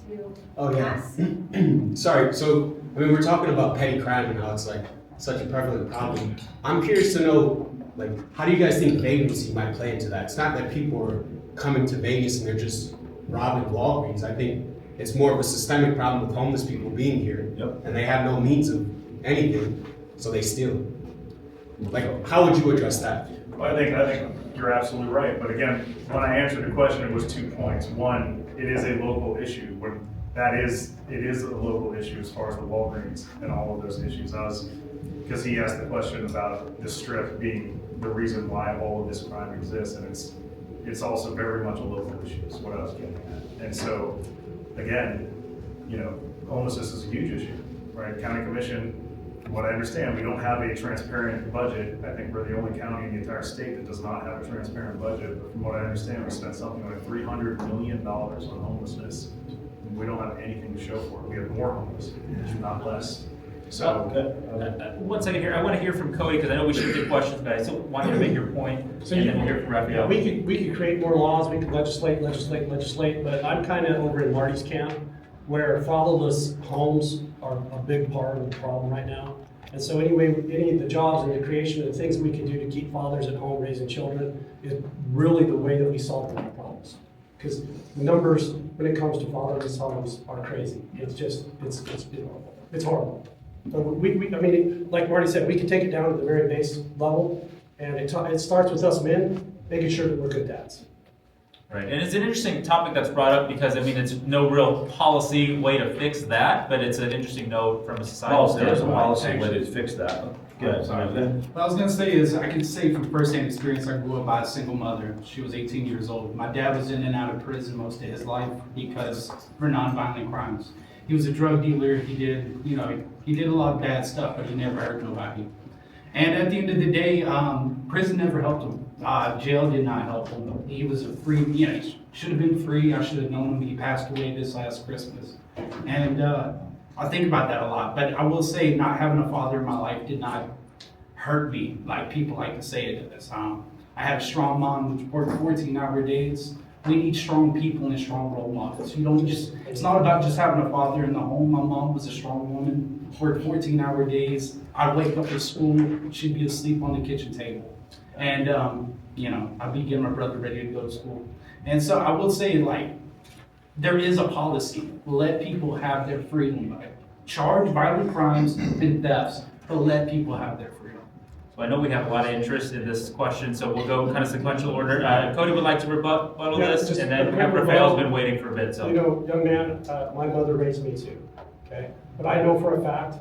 you'd like to ask. Sorry, so we're talking about petty crime and how it's like such a prevalent problem. I'm curious to know, like, how do you guys think vagrancy might play into that? It's not that people are coming to Vegas and they're just robbing Walgreens. I think it's more of a systemic problem with homeless people being here, and they have no means of anything, so they steal. Like, how would you address that? Well, I think you're absolutely right. But again, when I answered the question, it was 2 points. One, it is a local issue. It is a local issue as far as the Walgreens and all of those issues. Because he asked the question about the strip being the reason why all of this crime exists, and it's also very much a local issue. Is what I was getting at. And so, again, homelessness is a huge issue, right? County Commission, what I understand, we don't have a transparent budget. I think we're the only county in the entire state that does not have a transparent budget. But from what I understand, we spent something like $300 million on homelessness. And we don't have anything to show for it. We have more homeless, not less. So, One second here. I want to hear from Cody because I know we should get questions, but I still want you to make your point, and then we'll hear from Raphael. We could create more laws, we could legislate, but I'm kind of over in Marty's camp, where fatherless homes are a big part of the problem right now. And so any of the jobs and the creation of the things we can do to keep fathers at home raising children is really the way that we solve the problems. Because the numbers when it comes to fatherless homes are crazy. It's horrible. So I mean, like Marty said, we can take it down to the very base level, and it starts with us men making sure that we're good dads. Right, and it's an interesting topic that's brought up because, I mean, it's no real policy way to fix that, but it's an interesting note from a societal Well, there's a standpoint. policy way to fix that. Good, sorry. What I was gonna say is, I can say from firsthand experience, I grew up by a single mother. She was 18 years old. My dad was in and out of prison most of his life because for nonviolent crimes. He was a drug dealer. He did a lot of bad stuff, but he never hurt nobody. And at the end of the day, prison never helped him. Jail did not help him. He was a free, he should have been free. I should have known him. He passed away this last Christmas. And I think about that a lot. But I will say, not having a father in my life did not hurt me like people like to say it does. I had a strong mom which worked 14-hour days. We need strong people and strong role models. It's not about just having a father in the home. My mom was a strong woman, worked 14-hour days. I'd wake up at school, she'd be asleep on the kitchen table. And, I'd be getting my brother ready to go to school. And so I will say, there is a policy. Let people have their freedom. Charge violent crimes and thefts, but let people have their freedom. So I know we have a lot of interest in this question, so we'll go kind of sequential order. Cody would like to rebuttal this, and then Raphael's been waiting for a bit. So, young man, my mother raised me too, okay? But I know for a fact,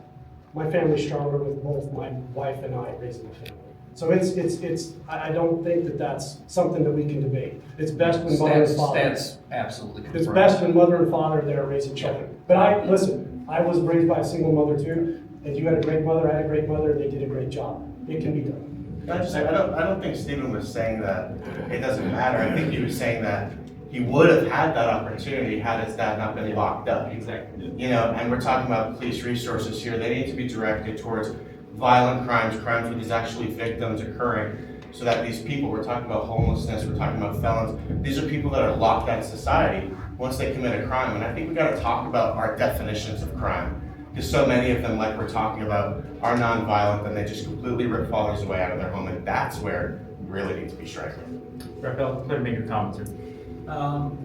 my family's stronger with both my wife and I raising the family. So I don't think that that's something that we can debate. It's best when mother and father. That's absolutely confirmed. It's best when mother and father are there raising children. But I was raised by a single mother too. If you had a great mother, I had a great mother, they did a great job. It can be done. I don't think Stephen was saying that it doesn't matter. I think he was saying that he would have had that opportunity had his dad not been locked up. Exactly. And we're talking about police resources here. They need to be directed towards violent crimes where there's actually victims occurring, so that these people, we're talking about homelessness, we're talking about felons, these are people that are locked out of society once they commit a crime. And I think we got to talk about our definitions of crime. Because so many of them, like we're talking about, are nonviolent, and they just completely rip fathers away out of their home, and that's where we really need to be striking. Raphael, go ahead and make your comments.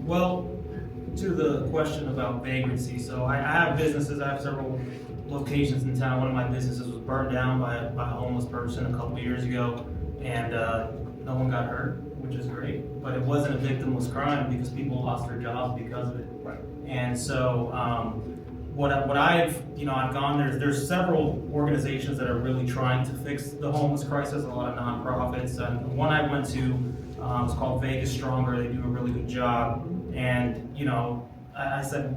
Well, to the question about vagrancy, so I have businesses, I have several locations in town. One of my businesses was burned down by a homeless person a couple years ago, and no one got hurt, which is great, but it wasn't a victimless crime because people lost their jobs because of it. Right. And so what I've gone, there's several organizations that are really trying to fix the homeless crisis, a lot of nonprofits, and one I went to is called Vegas Stronger. They do a really good job. And, I said,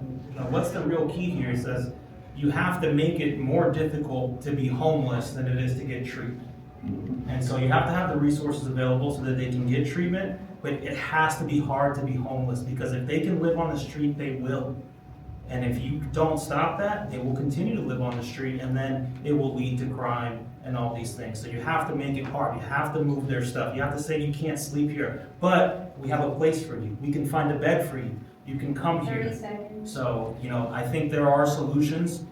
what's the real key here? He says, you have to make it more difficult to be homeless than it is to get treatment. And so you have to have the resources available so that they can get treatment, but it has to be hard to be homeless, because if they can live on the street, they will. And if you don't stop that, they will continue to live on the street, and then it will lead to crime and all these things. So you have to make it hard. You have to move their stuff. You have to say you can't sleep here, but we have a place for you. We can find a bed for you. You can come here. 30 seconds. So, I think there are solutions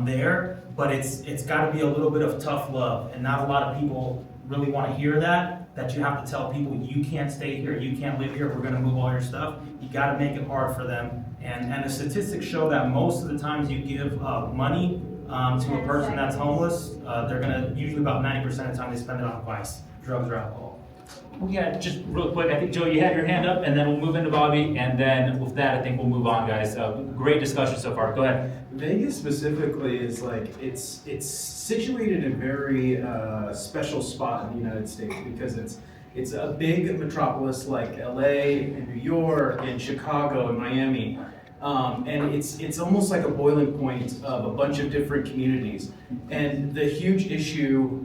there, but it's got to be a little bit of tough love, and not a lot of people really want to hear that you have to tell people you can't stay here, you can't live here, we're going to move all your stuff. You got to make it hard for them. And the statistics show that most of the times you give money to a person that's homeless, they're going to, usually about 90% of the time they spend it on vice, drugs or alcohol. Yeah, just real quick, I think, Joe, you had your hand up, and then we'll move into Bobby, and then with that, I think we'll move on, guys. Great discussion so far. Go ahead. Vegas specifically is it's situated in a very special spot in the United States, because it's a big metropolis like LA and New York and Chicago and Miami. And it's almost like a boiling point of a bunch of different communities. And the huge issue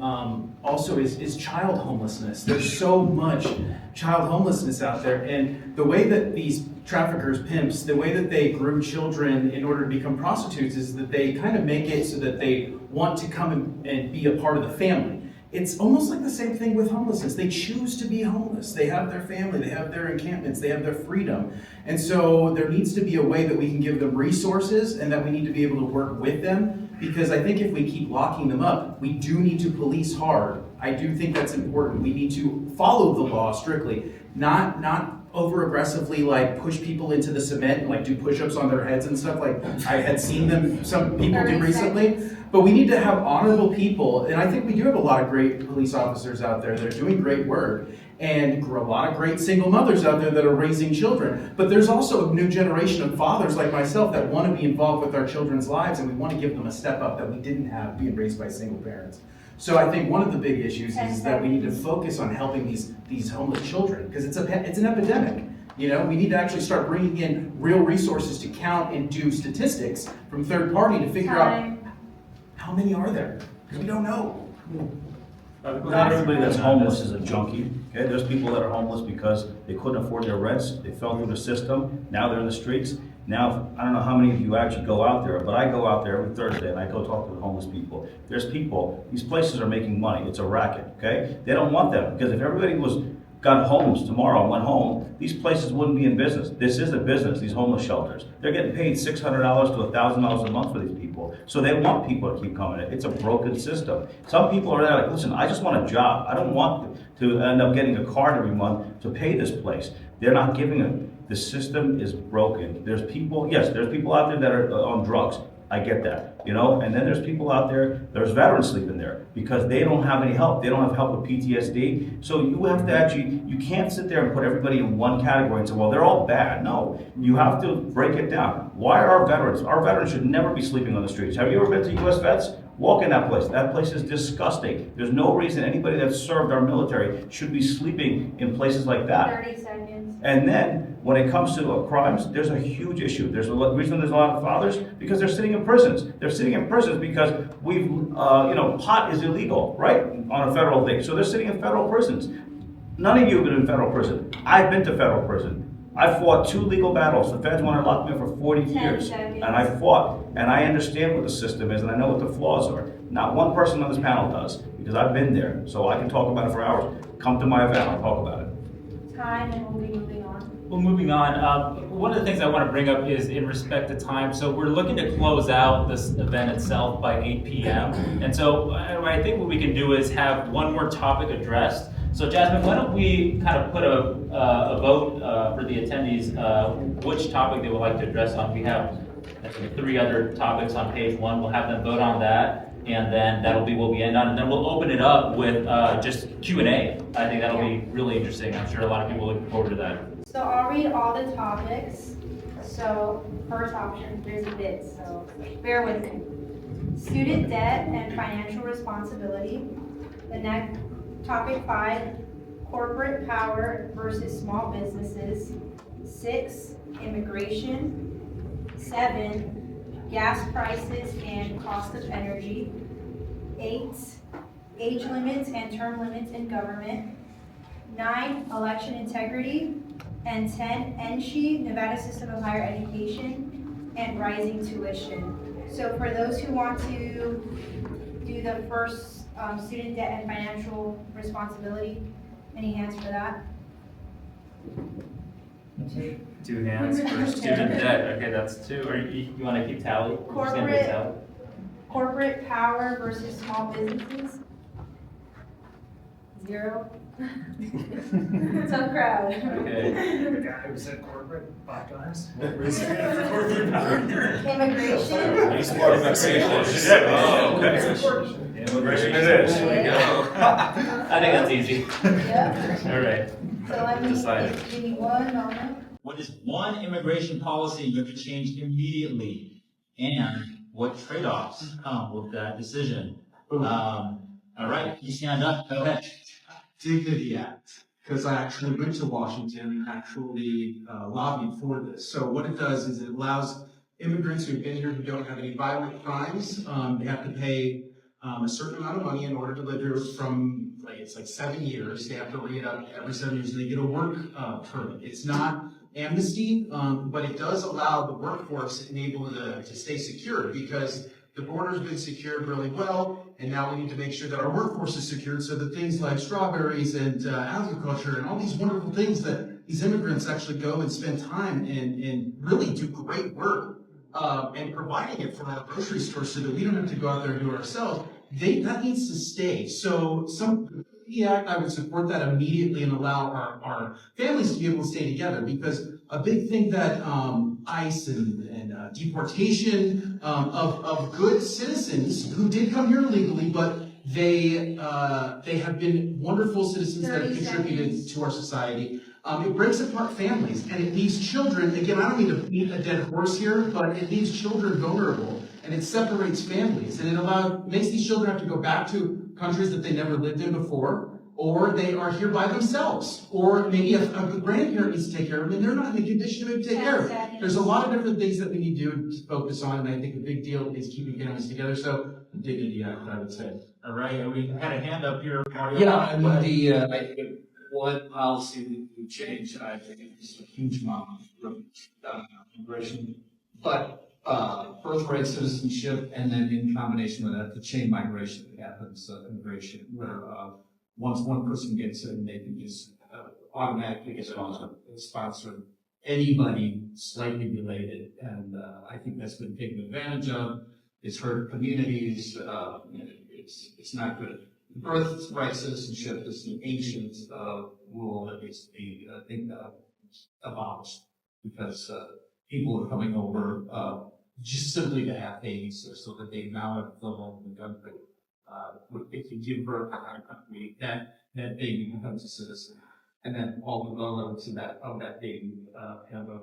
also is child homelessness. There's so much child homelessness out there, and the way that these traffickers, pimps, the way that they groom children in order to become prostitutes is that they kind of make it so that they want to come and be a part of the family. It's almost like the same thing with homelessness. They choose to be homeless. They have their family, they have their encampments, they have their freedom. And so there needs to be a way that we can give them resources, and that we need to be able to work with them, because I think if we keep locking them up, we do need to police hard. I do think that's important. We need to follow the law strictly, not over aggressively like push people into the cement and like do push-ups on their heads and stuff like I had seen some people do recently. But we need to have honorable people, and I think we do have a lot of great police officers out there that are doing great work, and a lot of great single mothers out there that are raising children. But there's also a new generation of fathers like myself that want to be involved with our children's lives, and we want to give them a step up that we didn't have being raised by single parents. So I think one of the big issues is that we need to focus on helping these homeless children, because it's an epidemic. We need to actually start bringing in real resources to count and do statistics from third party to figure out how many are there, because we don't know. Not everybody that's homeless is a junkie. Okay, there's people that are homeless because they couldn't afford their rents, they fell through the system, now they're in the streets. Now, I don't know how many of you actually go out there, but I go out there every Thursday and I go talk to the homeless people. There's people, these places are making money, it's a racket, okay? They don't want them, because if everybody got homes tomorrow and went home, these places wouldn't be in business. This is a business, these homeless shelters. They're getting paid $600 to $1,000 a month for these people. So they want people to keep coming in. It's a broken system. Some people are there like, listen, I just want a job. I don't want to end up getting a card every month to pay this place. They're not giving it. The system is broken. There's people out there that are on drugs. I get that, and then there's people out there's veterans sleeping there because they don't have any help. They don't have help with PTSD. So you have to you can't sit there and put everybody in one category and say, well, they're all bad. No, you have to break it down. Why are our veterans should never be sleeping on the streets. Have you ever been to U.S. Vets? Walk in that place. That place is disgusting. There's no reason anybody that served our military should be sleeping in places like that. 30 seconds. And then, when it comes to crimes, there's a huge issue. There's a reason there's a lot of fathers, because they're sitting in prisons. They're sitting in prisons because pot is illegal, right? On a federal thing. So they're sitting in federal prisons. None of you have been in federal prison. I've been to federal prison. I fought 2 legal battles. The feds wanted to lock me up for 40 years. And I fought. And I understand what the system is, and I know what the flaws are. Not one person on this panel does, because I've been there. So I can talk about it for hours. Come to my event, I'll talk about it. Time, and we'll be moving on. Well, moving on, one of the things I want to bring up is in respect to time. So we're looking to close out this event itself by 8 p.m. And so I think what we can do is have one more topic addressed. So Jasmine, why don't we kind of put a vote for the attendees, which topic they would like to address on. We have 3 other topics on page 1. We'll have them vote on that. And then that'll be what we end on. And then we'll open it up with just Q&A. I think that'll be really interesting. I'm sure a lot of people are looking forward to that. So I'll read all the topics. So first option, there's a bit, so bear with me. Student debt and financial responsibility. The next, topic 5, corporate power versus small businesses. 6, immigration. 7, gas prices and cost of energy. 8, age limits and term limits in government. 9, election integrity. And 10, NSHE, Nevada System of Higher Education, and rising tuition. So for those who want to do the first student debt and financial responsibility, any hands for that? 2 hands for student debt. Okay, that's 2. Or you want to keep tally? Corporate power versus small businesses? 0. Tough crowd. Okay. The guy who said corporate 5 times. Immigration. Immigration it is. There we go. I think that's easy. Yep. All right. So let me give me one moment. What is one immigration policy you have to change immediately? And what trade-offs come with that decision? All right, you stand up. Go ahead. Dignity Act, because I actually went to Washington and actually lobbied for this. So what it does is it allows immigrants who've been here who don't have any violent crimes, they have to pay a certain amount of money in order to live here from, it's like 7 years. They have to re it up every 7 years and they get a work permit. It's not amnesty, but it does allow the workforce to enable to stay secure because the border's been secured really well, and now we need to make sure that our workforce is secured so that things like strawberries and agriculture and all these wonderful things that these immigrants actually go and spend time and really do great work and providing it from our grocery store so that we don't have to go out there and do it ourselves, that needs to stay. So the Act, I would support that immediately and allow our families to be able to stay together because a big thing that ICE and deportation of good citizens who did come here illegally, but they have been wonderful citizens that have contributed to our society. It breaks apart families and it leaves children, again, I don't mean to beat a dead horse here, but it leaves children vulnerable and it separates families and it makes these children have to go back to countries that they never lived in before, or they are here by themselves, or maybe a grandparent needs to take care of them and they're not in a condition to take care of them. There's a lot of different things that we need to do to focus on, and I think a big deal is keeping families together. So, Dignity Act, I would say. All right, we had a hand up here, Mario. Yeah, and I think one policy that we change, I think is a huge amount of immigration, but birthright citizenship, and then in combination with that, the chain migration that happens, immigration, where once one person gets in, they can just automatically get sponsor anybody slightly related, and I think that's been taken advantage of. It's hurt communities. It's not good. Birthright citizenship is the ancient rule that needs to be, I think, abolished because people are coming over just simply to have babies, so that they now have the home in the country. If you give birth in our country, that baby becomes a citizen, and then all the relatives of that baby have a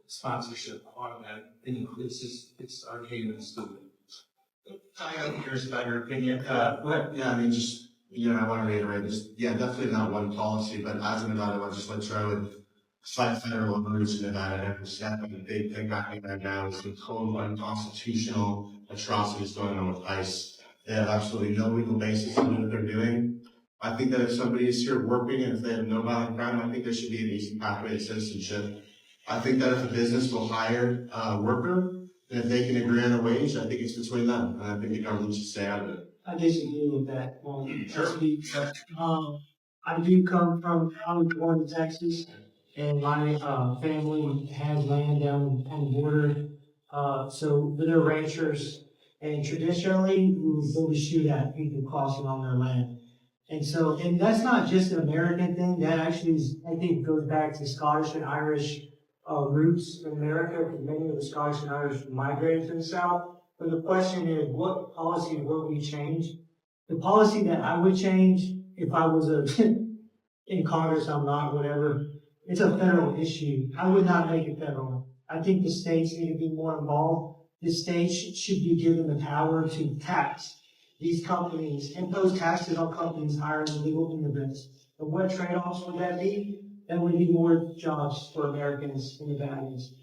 sponsorship automatic. It's arcane and stupid. I'm curious about your opinion. Yeah, I mean, I want to reiterate, definitely not one policy, but as a Nevada legislature, I would fight federal rules in Nevada and understand that the big thing happening right now is the total unconstitutional atrocities going on with ICE. They have absolutely no legal basis to do what they're doing. I think that if somebody is here working and if they have no violent crime, I think there should be an easy pathway to citizenship. I think that if a business will hire a worker, and if they can agree on a wage, I think it's between them, and I think the government should stay out of it. I disagree with that. I do come from, I was born in Texas, and my family has land down on the border. So they're ranchers, and traditionally we would shoot at people crossing on their land. And that's not just an American thing. That actually is, I think, goes back to Scottish and Irish roots in America, because many of the Scottish and Irish migrated to the South. But the question is, what policy will we change? The policy that I would change, if I was in Congress, I'm not, whatever, it's a federal issue. I would not make it federal. I think the states need to be more involved. The states should be given the power to tax these companies, impose taxes on companies hiring illegal immigrants. And what trade-offs would that be? That would be more jobs for Americans in the valleys.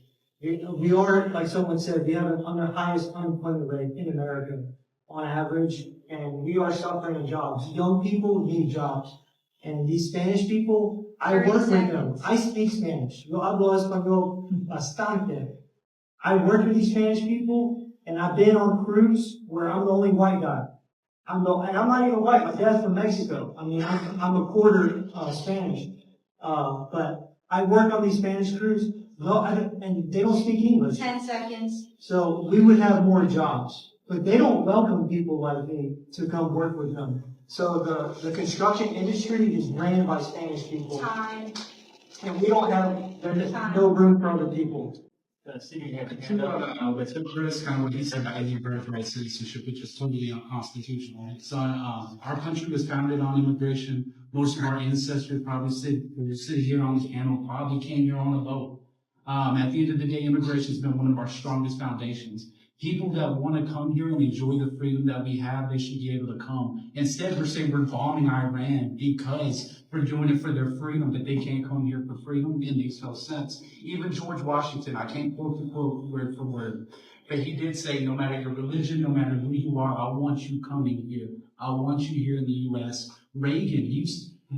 We are, like someone said, we have on the highest unemployment rate in America on average, and we are suffering in jobs. Young people need jobs. And these Spanish people, I work with them. I speak Spanish. Yo hablo español bastante. I work with these Spanish people, and I've been on crews where I'm the only white guy. And I'm not even white. My dad's from Mexico. I mean, I'm a quarter Spanish. But I work on these Spanish crews, and they don't speak English. 10 seconds. So we would have more jobs. But they don't welcome people like me to come work with them. So the construction industry is ran by Spanish people. Time. And we don't have, there's no room for other people. With Chris, kind of what he said about Indian birthright citizenship, which is totally unconstitutional. So our country was founded on immigration. Most of our ancestors probably sit here on this panel, probably came here on a boat. At the end of the day, immigration has been one of our strongest foundations. People that want to come here and enjoy the freedom that we have, they should be able to come. Instead, we're saying we're bombing Iran because we're doing it for their freedom, but they can't come here for freedom. It makes no sense. Even George Washington, I can't quote the quote word for word, but he did say, no matter your religion, no matter who you are, I want you coming here. I want you here in the U.S. Reagan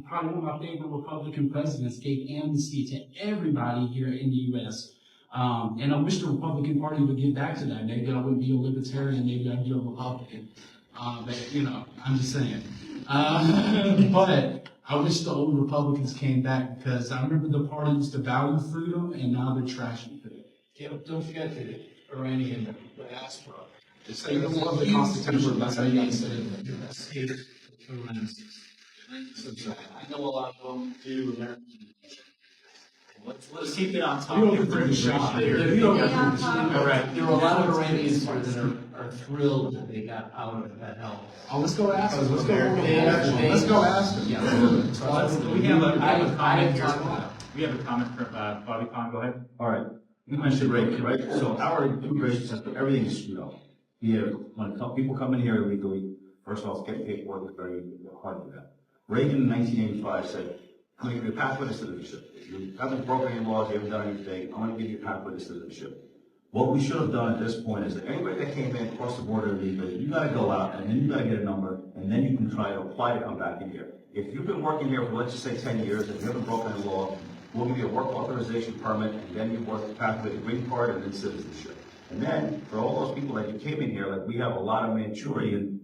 probably one of my favorite Republican presidents, gave amnesty to everybody here in the U.S. And I wish the Republican Party would get back to that. Maybe I would be a libertarian, maybe I'd be a Republican. But, I'm just saying. But I wish the old Republicans came back, because I remember the party used to value freedom, and now they're trashing freedom. Yeah, don't forget the Iranian diaspora. It's like love the Constitution, that's how you consider it. I know a lot of them do American. Let's keep it on topic for immigration here. All right, there are a lot of Iranians that are thrilled that they got out of that help. Oh, let's go ask them. Let's go ask them. We have a comment here. We have a comment from Bobby Khan. Go ahead. All right. You mentioned Reagan, right? So our immigration system, everything is screwed up. Here, when people come in here illegally, first off, getting paperwork is very hard to do that. Reagan in 1985 said, I'm going to give you a pathway to citizenship. If you haven't broken any laws, you haven't done anything, I'm going to give you a pathway to citizenship. What we should have done at this point is that anybody that came in across the border illegally, you got to go out, and then you got to get a number, and then you can try to apply to come back in here. If you've been working here for, let's just say, 10 years, and you haven't broken any law, we'll give you a work authorization permit, and then you work the pathway to green card and then citizenship. And then, for all those people that you came in here, like we have a lot of Manchurian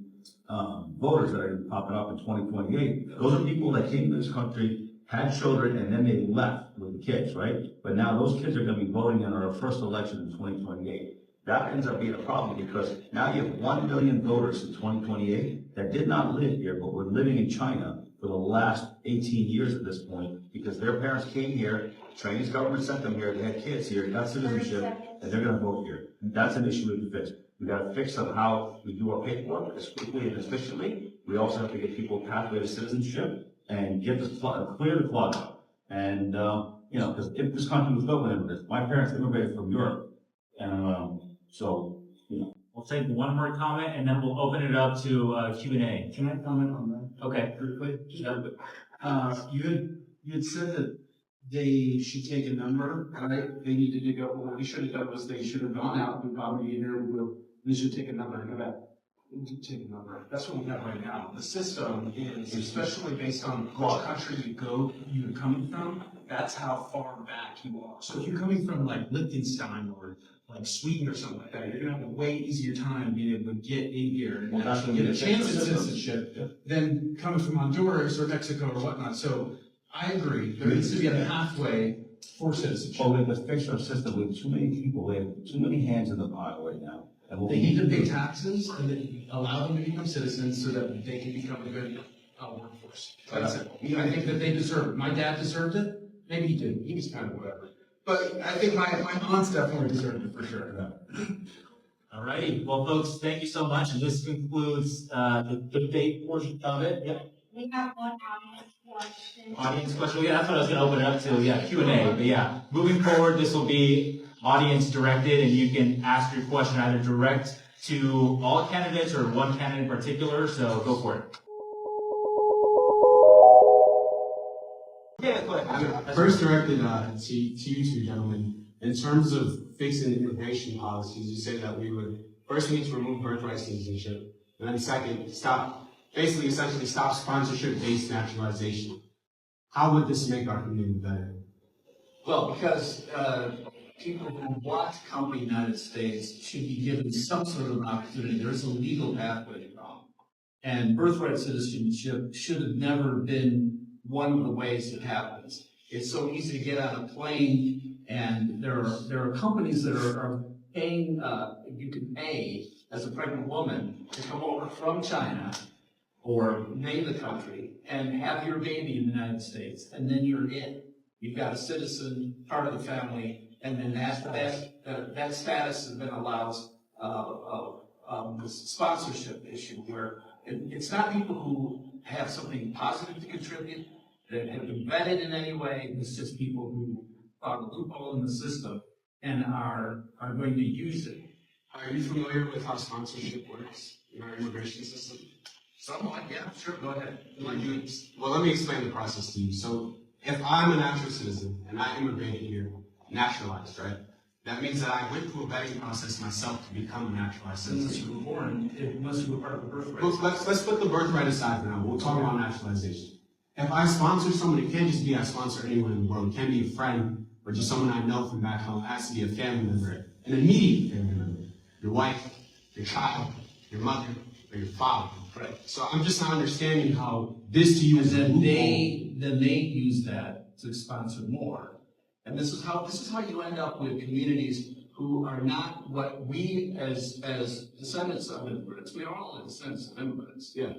voters that are popping up in 2028. Those are people that came to this country, had children, and then they left with the kids, right? But now those kids are going to be voting in our first election in 2028. That ends up being a problem, because now you have 1 million voters in 2028 that did not live here, but were living in China for the last 18 years at this point, because their parents came here, Chinese government sent them here, they had kids here, got citizenship, and they're going to vote here. That's an issue we can fix. We got to fix on how we do our paperwork as quickly and efficiently. We also have to get people a pathway to citizenship and get this clear the clog up. And because if this country was built with immigrants, my parents immigrated from Europe, and We'll take one more comment, and then we'll open it up to Q&A. Can I comment on that? Okay. Quickly. You had said that they should take a number, right? They needed to go, what we should have done was they should have gone out and probably we should take a number and go back. Take a number. That's what we got right now. The system is, especially based on what country you're coming from, that's how far back you are. So if you're coming from like Liechtenstein or like Sweden or something like that, you're gonna have a way easier time being able to get in here and actually get a chance at citizenship than coming from Honduras or Mexico or whatnot. So I agree. There needs to be a pathway for citizenship. Well, we have a fixed system with too many people, we have too many hands in the pot right now. And what They we need to pay do- taxes and then allow them to become citizens so that they can become a good workforce. That's it. I think that they deserve it. My dad deserved it. Maybe he didn't. He was kind of whatever. But I think my aunts definitely deserved it for sure. All righty. Well, folks, thank you so much. And this concludes the debate portion of it. Yep. We have one audience question. Audience question. Yeah, that's what I was going to open it up to. Yeah, Q&A. But yeah, moving forward, this will be audience directed, and you can ask your question either direct to all candidates or one candidate in particular. So go for it. Yeah, go ahead. First directed to you two gentlemen, in terms of fixing immigration policies, you say that we would first need to remove birthright citizenship, and then second, essentially stop sponsorship-based naturalization. How would this make our community better? Well, because people who want to come to the United States should be given some sort of opportunity. There's a legal pathway to come. And birthright citizenship should have never been one of the ways it happens. It's so easy to get on a plane, and there are companies that are paying, you can pay as a pregnant woman to come over from China or name the country and have your baby in the United States, and then you're in. You've got a citizen, part of the family, and then that status then allows this sponsorship issue where it's not people who have something positive to contribute, that have been vetted in any way. It's just people who found a loophole in the system and are going to use it. Are you familiar with how sponsorship works in our immigration system? Somewhat, yeah, sure, go ahead. Well, let me explain the process to you. So, if I'm a natural citizen and I immigrated here, naturalized, right? That means that I went through a vetting process myself to become a naturalized citizen. Unless you were born, unless you were part of the birthright. Well, let's put the birthright aside for now. We'll talk about naturalization. If I sponsor someone, it can't just be I sponsor anyone in the world. It can't be a friend or just someone I know from back home. It has to be a family member, an immediate family member. Your wife, your child, your mother, or your father. Right. So I'm just not understanding how this to you is a loophole. Then they use that to sponsor more. And this is how you end up with communities who are not what we as descendants of immigrants, we are all descendants of immigrants. Yeah.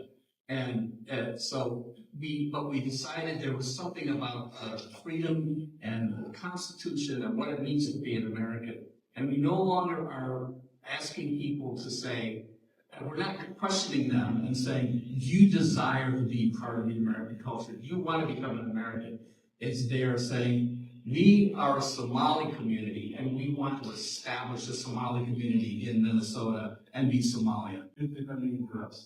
And so we decided there was something about freedom and the Constitution and what it means to be an American. And we no longer are asking people to say, we're not questioning them and saying, you desire to be part of the American culture. You want to become an American. It's there saying, we are a Somali community and we want to establish a Somali community in Minnesota and be Somalia. If I may interrupt,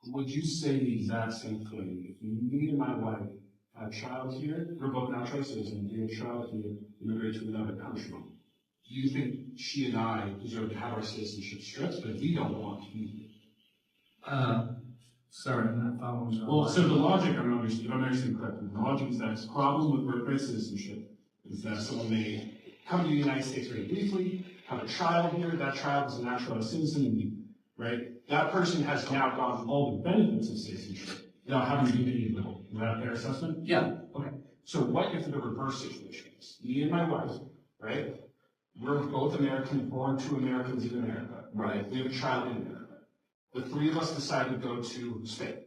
would you say the exact same thing? If me and my wife have a child here, we're both natural citizens, we have a child here, immigrate to another country. Do you think she and I deserve to have our citizenship stripped, but we don't want to be here? Sorry, I'm not following you. Well, so the logic, if I'm understanding correctly, the logic is that the problem with birthright citizenship is that someone may come to the United States very briefly, have a child here, that child is a naturalized citizen, and leave, right? That person has now gotten all the benefits of citizenship without having to do any of it. Is that a fair assessment? Yeah. Okay. So what if the reverse situation is? Me and my wife, right? We're both American, born to Americans in America. Right. We have a child in America. The three of us decide to go to Spain.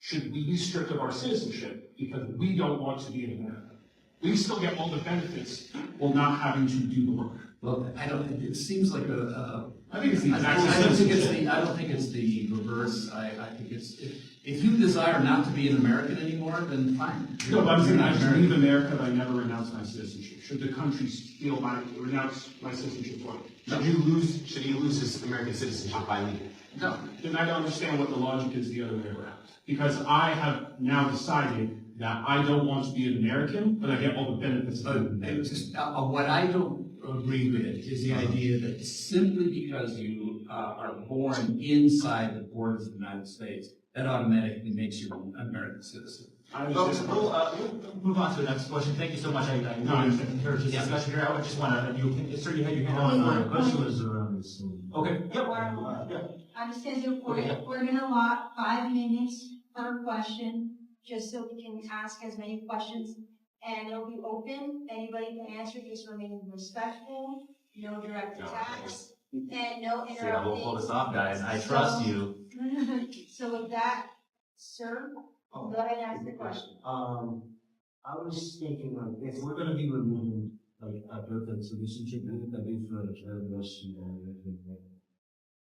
Should we be stripped of our citizenship because we don't want to be in America? We still get all the benefits while not having to do the work. Well, I don't think it seems like I think it's the exact I don't think same. it's the reverse. I think it's if you desire not to be an American anymore, then fine. No, but I'm saying I just leave America, but I never renounce my citizenship. Should the country steal renounce my citizenship for me? Should he lose his American citizenship by leaving? No. Then I don't understand what the logic is the other way around. Because I have now decided that I don't want to be an American, but I get all the benefits of it. What I don't agree with is the idea that simply because you are born inside the borders of the United States, that automatically makes you an American citizen. Folks, we'll move on to the next question. Thank you so much. I encourage this discussion here. I just want to, sir, you had your hand on. My question was around this. Okay. Yep. I just gonna do we're gonna allot 5 minutes per question, just so we can ask as many questions and it'll be open. Anybody can answer, just remain respectful, no direct attacks, and no interrupting. See, I will pull this off, guys. I trust you. So with that, sir, go ahead and ask the question. I was thinking, like, if we're gonna be removing, like, a perfect solution to that is for the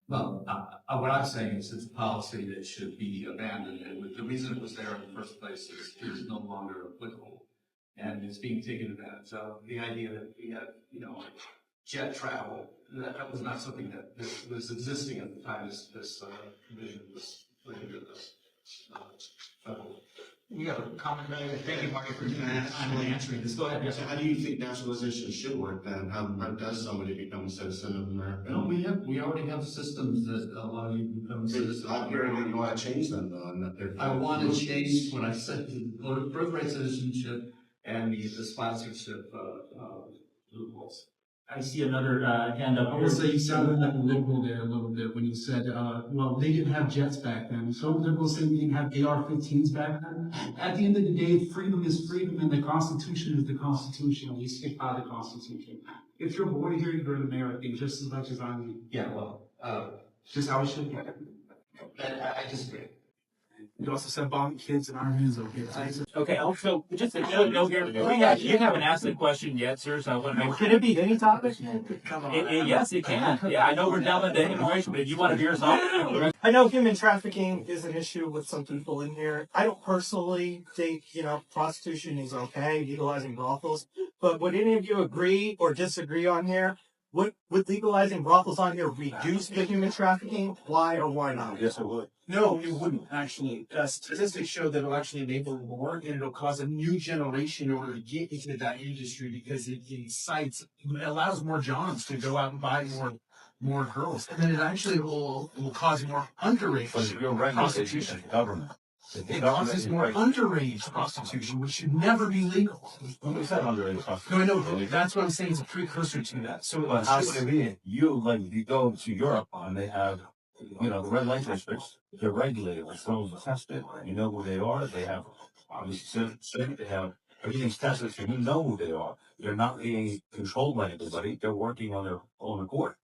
Well, what I'm saying is it's a policy that should be abandoned, and the reason it was there in the first place is no longer applicable. And it's being taken advantage of. The idea that we had, like jet travel, that was not something that was existing at the time this provision was put into this federal. We got a comment. Thank you, Marty, for answering this. Go ahead. Yes. So how do you think nationalization should work then? How does somebody become a citizen of America? No, we already have systems that allow you to become a citizen. I'm hearing that you want to change them though, and that they're. I want to change what I said, the birthright citizenship and the sponsorship loopholes. I see another hand up I here. will say you sounded like a liberal there a little bit when you said, well, they didn't have jets back then. So liberals say we didn't have AR-15s back then. At the end of the day, freedom is freedom, and the Constitution is the Constitution. And we stick by the Constitution. If you're born here, you're an American just as much as I'm. Yeah, well, just how it should be. I disagree. You also said bombing kids in army is okay. Okay, also, just a note here, you haven't asked the question yet, sir, so I want to make Can it be any topic? Come on. Yes, it can. Yeah, I know we're down into immigration, but if you want to veer us off. I know human trafficking is an issue with some people in here. I don't personally think, prostitution is okay, legalizing brothels. But would any of you agree or disagree on here? Would legalizing brothels on here reduce the human trafficking? Why or why not? Yes, it would. No, it wouldn't actually. Statistics show that it'll actually enable more, and it'll cause a new generation in order to get into that industry because it allows more jobs to go out and buy more girls, and then it actually will cause more underage prostitution. Government. It causes more underage prostitution, which should never be legal. Who said underage prostitution? No, I know. That's what I'm saying is a precursor to that. So But how would it be? You go to Europe and they have, the red light districts, they're regulated, they're so tested. You know who they are, they have, obviously, they have, everything's tested, so you know who they are. They're not being controlled by anybody, they're working on their own accord.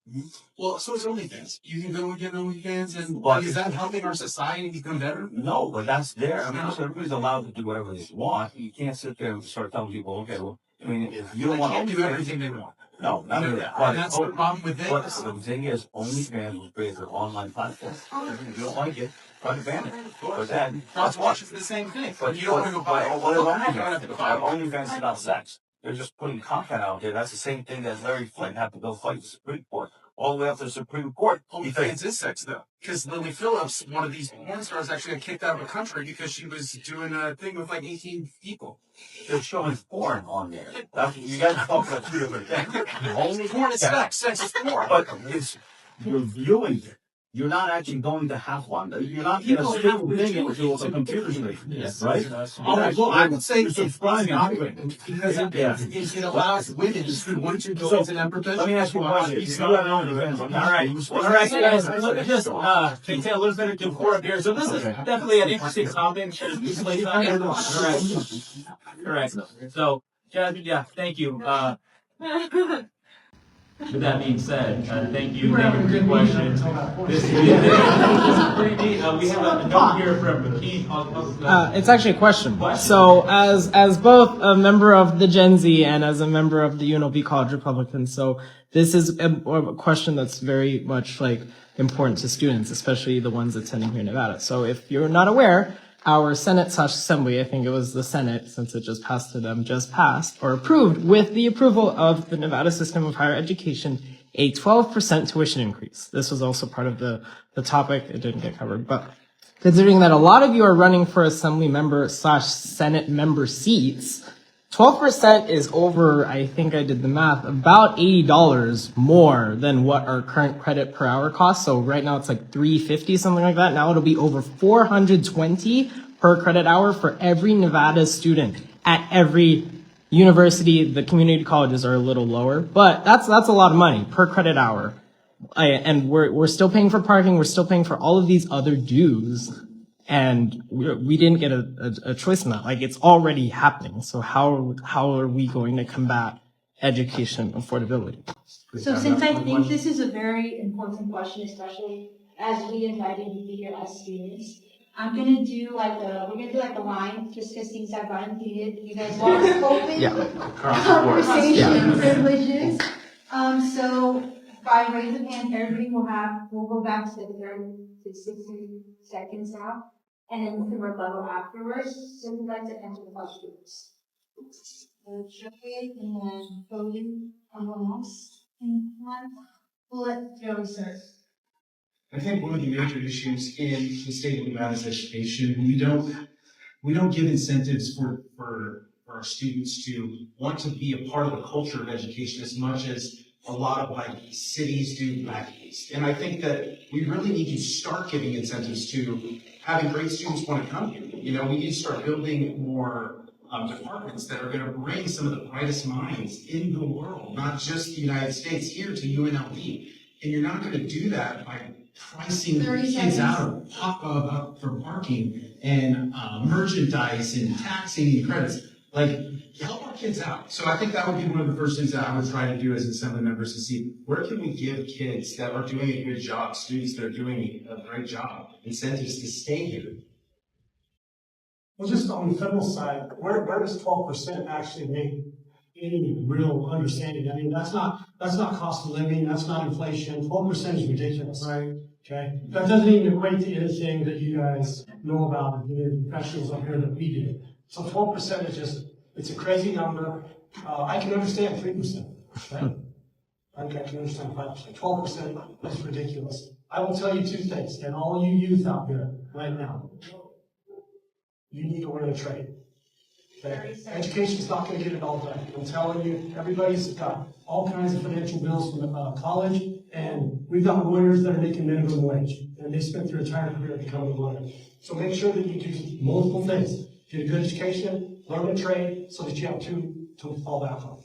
Well, so is OnlyFans. You can go and get OnlyFans, and is that helping our society become better? No, but that's there. I mean, everybody's allowed to do whatever they want. You can't sit there and start telling people, okay, well, I mean, if you don't want to do everything they want. No, not really. And that's the problem with But this. the thing is, OnlyFans was created as an online platform. If you don't like it, try to ban it. But then, Cross watch is the same thing. but You don't want to go buy it. OnlyFans is not sex. They're just putting content out there. That's the same thing that Larry Flynn had to go fight the Supreme Court. All the way up to the Supreme Court. OnlyFans is sex, though. Because Lily Phillips, one of these porn stars, actually got kicked out of the country because she was doing a thing with like 18 people. They're showing porn on there. You guys are talking about two different things. Porn is sex. Sex is porn. But you're viewing it. You're not actually going to have one. You're not going to stream the thing into a computer screen. Yes. Right? All right, well, I would say you're subscribing to it. Because it allows women to want to go into that profession. Let me ask you a question. You have your own events. All right, guys, just maintain a little bit of decorum here. So this is definitely an interesting topic. Correct. So, Jasmine, yeah, thank you. With that being said, thank you for your question. This is pretty neat. We have a note here from McKean. It's actually a question. So, as both a member of the Gen Z and as a member of the UNLV College Republicans, so this is a question that's very much important to students, especially the ones attending here in Nevada. So, if you're not aware, our Senate/Assembly, I think it was the Senate, since it just passed to them, just passed or approved with the approval of the Nevada System of Higher Education a 12% tuition increase. This was also part of the topic. It didn't get covered, but considering that a lot of you are running for Assembly member/Senate member seats, 12% is over, I think I did the math, about $80 more than what our current credit per hour costs. So right now it's like $350, something like that. Now it'll be over $420 per credit hour for every Nevada student at every university. The community colleges are a little lower, but that's a lot of money per credit hour. And we're still paying for parking. We're still paying for all of these other dues. And we didn't get a choice in that. Like, it's already happening. So how are we going to combat education affordability? So since I think this is a very important question, especially as we invited you here as students, we're gonna do like a line, just because things have gotten heated. You guys want open conversation privileges. So by raise of hand, everybody we'll go back to 30 to 60 seconds now, and then we can rebuttal afterwards. So we'd like to answer the questions. Joey and then Cody, anyone else? We'll let Joey start. I think one of the major issues in the state of Nevada's education, we don't give incentives for our students to want to be a part of the culture of education as much as a lot of like cities do back east. And I think that we really need to start giving incentives to having great students want to come here. You know, we need to start building more departments that are going to bring some of the brightest minds in the world, not just the United States, here to UNLV. And you're not going to do that by pricing kids out for parking and merchandise and taxing and credits. Like, help our kids out. So I think that would be one of the first things that I would try to do as assembly members, to see where can we give kids that are doing a good job, students that are doing a great job, incentives to stay here. Well, just on the federal side, where does 12% actually make any real understanding? I mean, that's not cost of living, that's not inflation. 12% is ridiculous, right? Okay, that doesn't even equate to anything that you guys know about, the professionals up here that we do. So 12% is just, it's a crazy number. I can understand 3%, right? I can understand 5%. 12% is ridiculous. I will tell you two things, and all you youth out there right now, you need to learn a trade. Okay? Education's not going to get it all done. I'm telling you, everybody's got all kinds of financial bills from college, and we've got lawyers that are making minimum wage, and they spent their entire career becoming a lawyer. So make sure that you do multiple things. Get a good education, learn a trade, so that you have two to fall back on.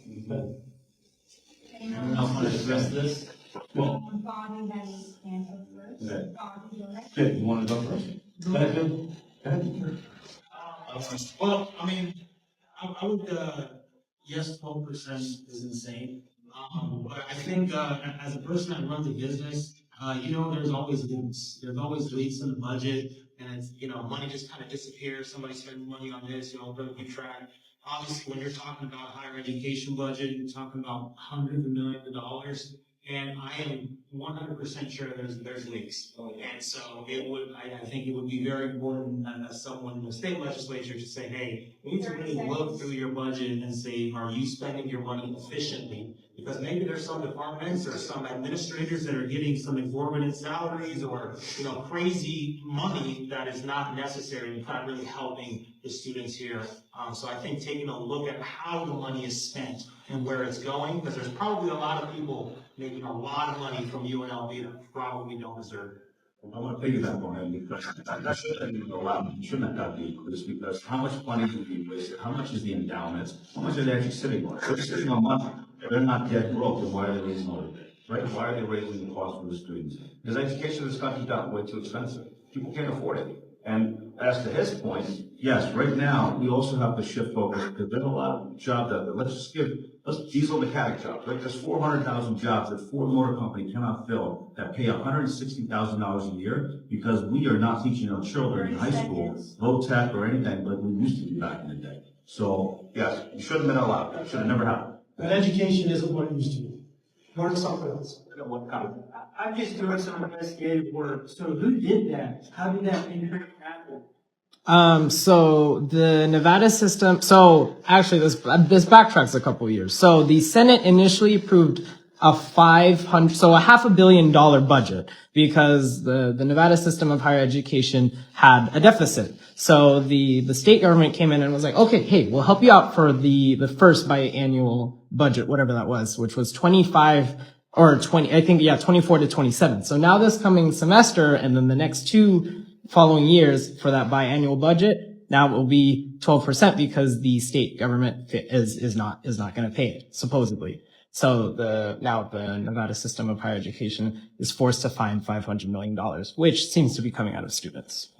Anyone else want to address this? Well, Bobby has hand up first. Okay. Bobby, go ahead. Good. You want to go first? Go ahead. Well, I mean, I would, yes, 12% is insane. But I think as a person that runs a business, there's always leaks. There's always leaks in the budget, and it's, money just kind of disappears. Somebody's spending money on this, really keep track. Obviously, when you're talking about higher education budget, you're talking about hundreds of millions of dollars. And I am 100% sure there's leaks. And so I think it would be very important as someone in the state legislature to say, hey, we need to really look through your budget and say, are you spending your money efficiently? Because maybe there's some departments or some administrators that are getting some exorbitant salaries or, crazy money that is not necessary and not really helping the students here. So I think taking a look at how the money is spent and where it's going, because there's probably a lot of people making a lot of money from UNLV that probably don't deserve it. I want to piggyback on that, because that shouldn't allow, shouldn't have be increased, because how much money do we waste? How much is the endowments? How much are they actually sitting on? They're sitting on money. If they're not dead broke, then why are they raising all of it? Right? Why are they raising the cost for the students? Because education in this country has gotten way too expensive. People can't afford it. And as to his point, yes, right now, we also have to shift focus, because there's a lot of jobs out there. Let's diesel mechanic jobs, right? There's 400,000 jobs that Ford Motor Company cannot fill that pay $160,000 a year, because we are not teaching our children in high school low tech or anything like we used to do back in the day. So, yes, you should have been allowed. That should have never happened. But education isn't what it used to be. Learn something else. I'm just doing some investigative work. So who did that? How did that happen? So the Nevada system, so actually this backtracks a couple years. So the Senate initially approved a $500 million budget, because the Nevada system of higher education had a deficit. So the state government came in and was like, okay, hey, we'll help you out for the first biannual budget, whatever that was, which was 24 to 27. So now this coming semester, and then the next 2 following years for that biannual budget, now it will be 12%, because the state government is not going to pay it, supposedly. So now the Nevada system of higher education is forced to find $500 million, which seems to be coming out of students.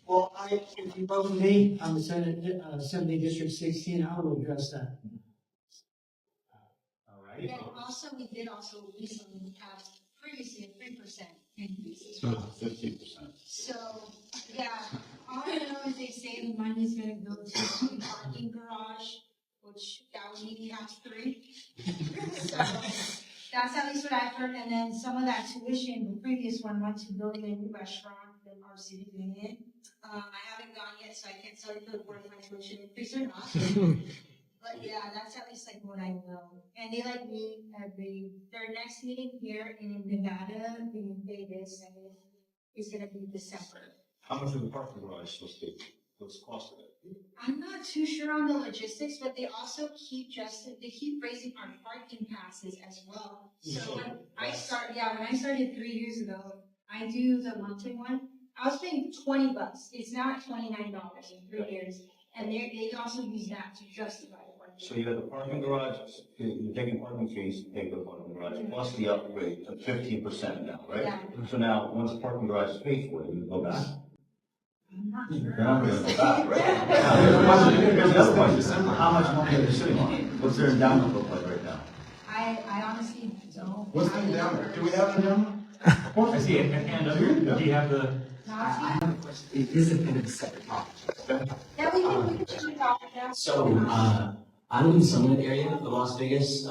Well, if you vote for me, I'm Assembly District 16, I will address that. And also, we did also recently have previously a 3% increase as well. 15%. So, yeah, all I know is they say the money is gonna go to the parking garage, which that would mean we have 3. So, that's at least what I've heard, and then some of that tuition, the previous one went to building a new restaurant in our Civic unit. I haven't gone yet, so I can't tell you if it's worth my tuition increase or not. But yeah, that's at least like what I know. And they like me their next meeting here in Nevada, in Vegas, and it's gonna be December. How much of the parking garage supposed to be? What's the cost of it? I'm not too sure on the logistics, but they also keep raising our parking passes as well. So when I started 3 years ago, I do the monthly one. I was paying $20. It's now at $29 in 3 years. And they also use that to justify the parking. So you got the parking garage, you're taking parking fees, pay for the parking garage, plus the upgrade of 15% now, right? Yeah. So now, once the parking garage is paid for, you go back. I'm not sure. You're not gonna go back, right? Here's the other question. How much money are you sitting on? What's their endowment look like right now? I honestly don't. What's the endowment? Do we have an endowment? Of course, I see it. And do you have the? I have a question. It is a bit of a separate topic. Yeah, we can change topic now. So, I live in Summit area of Las Vegas,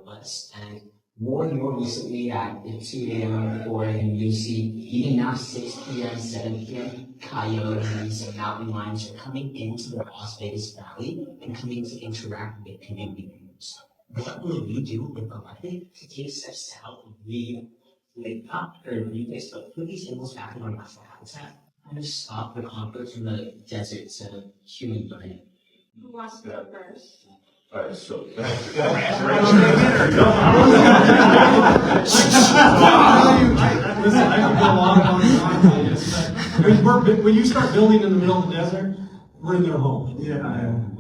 West, and more and more recently at 2 a.m., 4 a.m., you see even now 6 p.m., 7 p.m., coyotes and mountain lions are coming into the Las Vegas Valley and coming to interact with community members. What will we do if elected to take steps to help put these animals back in our natural habitat and to stop the conflict from the desert to human living? Who wants to go first? All right, so. When you start building in the middle of the desert, we're in their home. Yeah.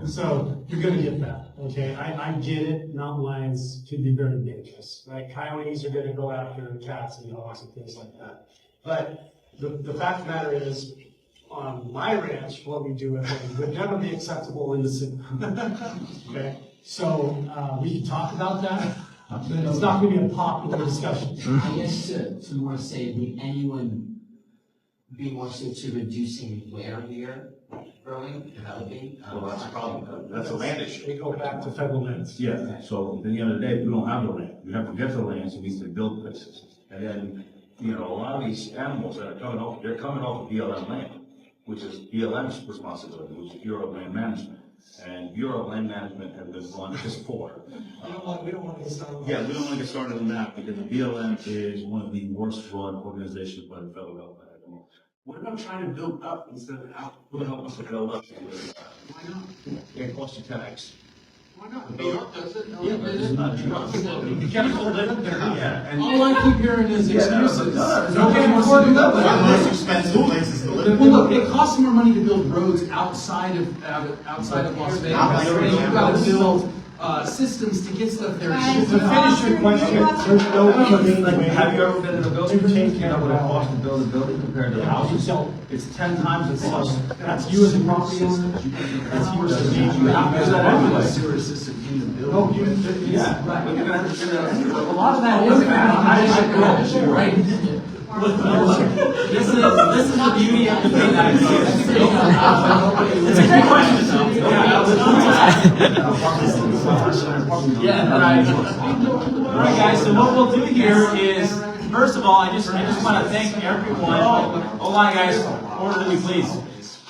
And so you're gonna get that, okay? I get it, mountain lions can be very dangerous, right? Coyotes are gonna go after cats and dogs and things like that. But the fact of the matter is, on my ranch, what we do would never be acceptable in the city. Okay? So we can talk about that, but it's not gonna be a popular discussion. I guess to more say, would anyone be more so to reducing where we are growing, developing? Well, that's a problem. That's a land issue. We go back to federal lands. Yeah, so at the end of the day, we don't have the land. We have to get the land so we can build places. And then, you know, a lot of these animals that are coming off, they're coming off of BLM land, which is BLM's responsibility, which is Bureau of Land Management. And Bureau of Land Management has been run just for. We don't want to get started. Yeah, we don't want to get started on that because the BLM is one of the worst run organizations by the federal government at the moment. What about trying to build up instead of out? What about us to build up? Why not? It costs you 10x. Why not? New York does it. Yeah, but it's not true. You can't afford it there. Yeah. And all I keep hearing is excuses. Nobody wants to do that. One of the most expensive places to live. Well, look, it costs more money to build roads outside of Las Vegas. You've got to build systems to get stuff there. To finish your question, there's no Have you ever been in a building? You know what it costs to build a building compared to the houses? It's 10 times the cost. That's you as a property owner. That's you as a You have to do that anyway. Sewer system in the building. Oh, Yeah, right. You're gonna have to do that. A lot of that is Right. This is the beauty of the midnight vote. It's a great question, though. Yeah, right. All right, guys. So what we'll do here is, first of all, I just want to thank everyone. Hold on, guys. Orderly, please.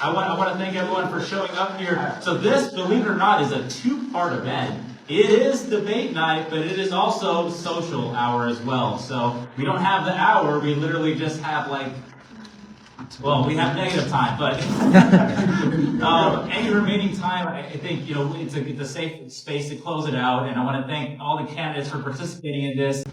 I want to thank everyone for showing up here. So this, believe it or not, is a 2-part event. It is debate night, but it is also social hour as well. So we don't have the hour. We literally just have well, we have negative time, but any remaining time, I think, you know, it's a safe space to close it out. And I want to thank all the candidates for participating in this.